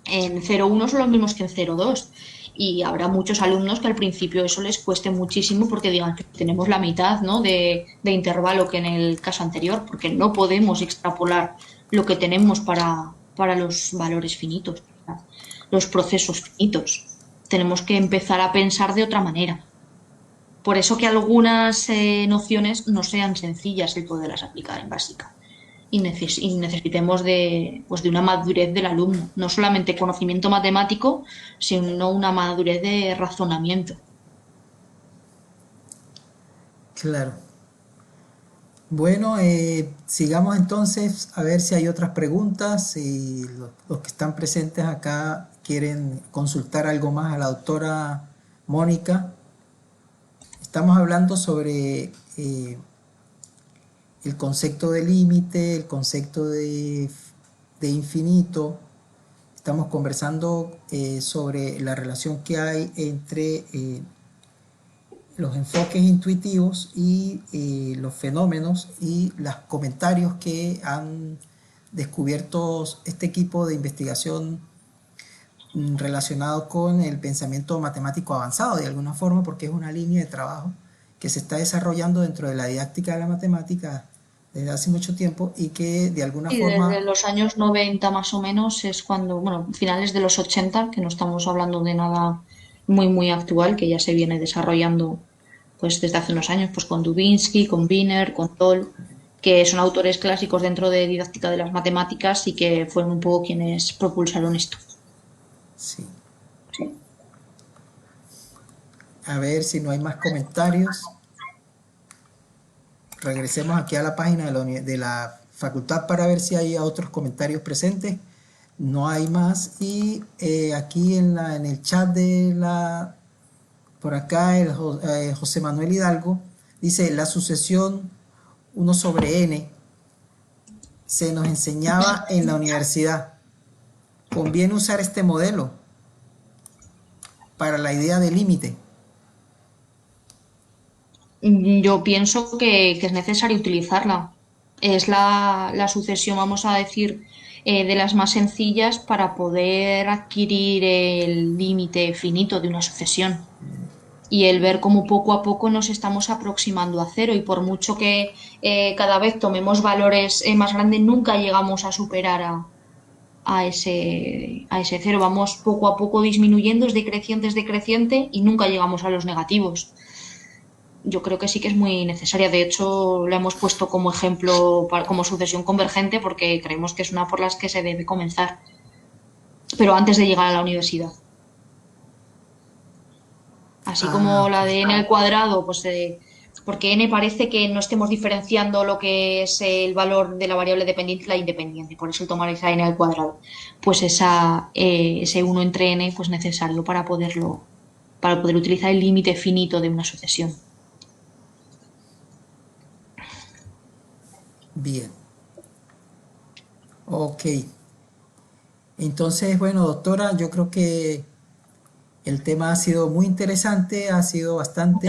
en 0,1 son los mismos que en 0,2 y habrá muchos alumnos que al principio eso les cueste muchísimo porque digan que tenemos la mitad, ¿no? de intervalo que en el caso anterior, porque no podemos extrapolar lo que tenemos para los valores finitos, los procesos finitos. Tenemos que empezar a pensar de otra manera. Por eso que algunas nociones no sean sencillas el poderlas aplicar en básica. Y necesitemos de una madurez del alumno, no solamente conocimiento matemático, sino una madurez de razonamiento. Claro. Bueno, sigamos entonces a ver si hay otras preguntas. Si los que están presentes acá quieren consultar algo más a la doctora Mónica. Estamos hablando sobre el concepto de límite, el concepto de infinito. Estamos conversando sobre la relación que hay entre los enfoques intuitivos y los fenómenos y los comentarios que han descubierto este equipo de investigación relacionado con el pensamiento matemático avanzado de alguna forma, porque es una línea de trabajo que se está desarrollando dentro de la didáctica de la matemática desde hace mucho tiempo y que de alguna Y forma... desde los años 90 más o menos es cuando, bueno, finales de los 80, que no estamos hablando de nada muy actual, que ya se viene desarrollando pues desde hace unos años, pues con Dubinsky, con Wiener, con Toll, que son autores clásicos dentro de didáctica de las matemáticas y que fueron un poco quienes propulsaron esto. Sí. A ver si no hay más comentarios. Regresemos aquí a la página de la facultad para ver si hay otros comentarios presentes. No hay más. Y aquí en el chat por acá, José Manuel Hidalgo dice: la sucesión 1 sobre n se nos enseñaba en la universidad. ¿Conviene usar este modelo para la idea de límite? Yo pienso que es necesario utilizarla. Es la sucesión, vamos a decir, de las más sencillas para poder adquirir el límite finito de una sucesión. Y el ver cómo poco a poco nos estamos aproximando a cero, y por mucho que cada vez tomemos valores más grandes, nunca llegamos a superar a ese cero. Vamos poco a poco disminuyendo, es decreciente y nunca llegamos a los negativos. Yo creo que sí que es muy necesaria. De hecho, la hemos puesto como ejemplo como sucesión convergente porque creemos que es una por las que se debe comenzar, pero antes de llegar a la universidad. Así como la de n al cuadrado, pues porque n parece que no estemos diferenciando lo que es el valor de la variable dependiente y la independiente, por eso tomar esa n al cuadrado. Pues ese 1 entre n pues necesario para poder utilizar el límite finito de una sucesión. Bien. Ok. Entonces, bueno, doctora, yo creo que el tema ha sido muy interesante, ha sido bastante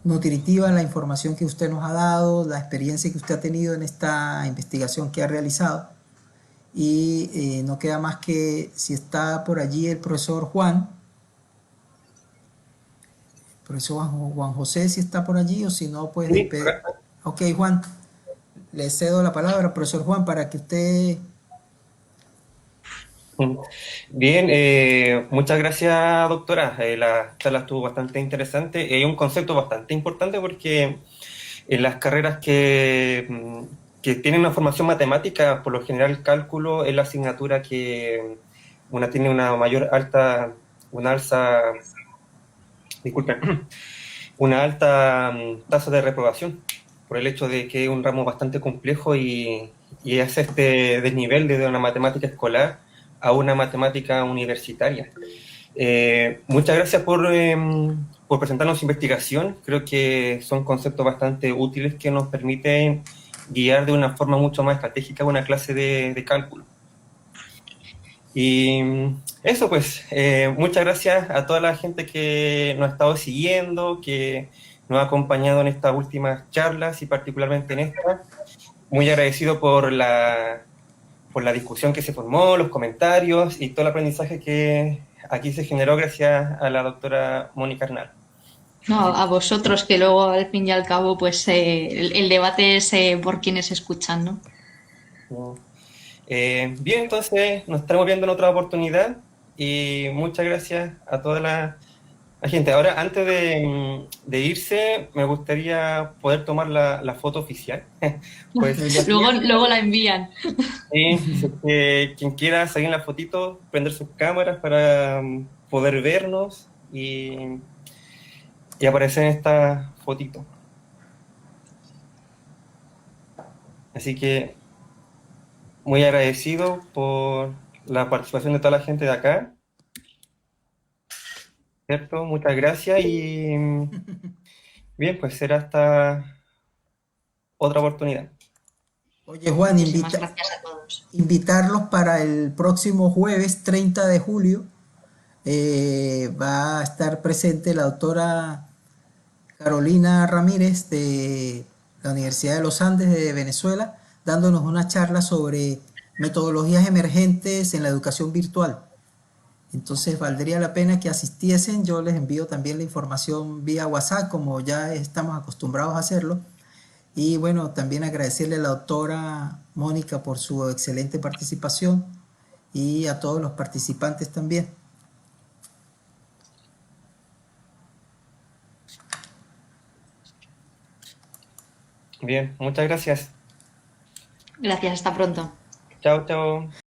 nutritiva la información que usted nos ha dado, la experiencia que usted ha tenido en esta investigación que ha realizado. Y no queda más que, si está por allí el profesor Juan, profesor Juan José, si está por allí, o si no, pues... Sí, ok, Juan, le cedo la palabra, profesor Juan, para que usted... Bien, muchas gracias, doctora. La charla estuvo bastante interesante. Hay un concepto bastante importante porque en las carreras que tienen una formación matemática, por lo general cálculo es la asignatura que una tiene una alta tasa de reprobación, por el hecho de que es un ramo bastante complejo y hace este desnivel desde una matemática escolar a una matemática universitaria. Muchas gracias por presentarnos su investigación. Creo que son conceptos bastante útiles que nos permiten guiar de una forma mucho más estratégica una clase de cálculo. Y eso pues, muchas gracias a toda la gente que nos ha estado siguiendo, que nos ha acompañado en estas últimas charlas y particularmente en esta. Muy agradecido por la discusión que se formó, los comentarios y todo el aprendizaje que aquí se generó gracias a la doctora Mónica Arnal. No, a vosotros, que luego al fin y al cabo pues el debate es por quienes escuchan, ¿no? Bien, entonces nos estaremos viendo en otra oportunidad y muchas gracias a toda la gente. Ahora, antes de irse, me gustaría poder tomar la foto oficial. Pues, luego la envían. Sí, quien quiera salir en la fotito, prender sus cámaras para poder vernos y aparecer en esta fotito. Así que muy agradecido por la participación de toda la gente de acá, ¿cierto? Muchas gracias y bien, pues será hasta otra oportunidad. Oye, Juan, Muchísimas gracias a todos. invitarlos para el próximo jueves 30 de julio. Va a estar presente la doctora Carolina Ramírez de la Universidad de los Andes de Venezuela, dándonos una charla sobre metodologías emergentes en la educación virtual. Entonces valdría la pena que asistiesen. Yo les envío también la información vía WhatsApp, como ya estamos acostumbrados a hacerlo. Y bueno, también agradecerle a la doctora Mónica por su excelente participación y a todos los participantes también. Bien, muchas gracias. Gracias, hasta pronto. Chao, chao.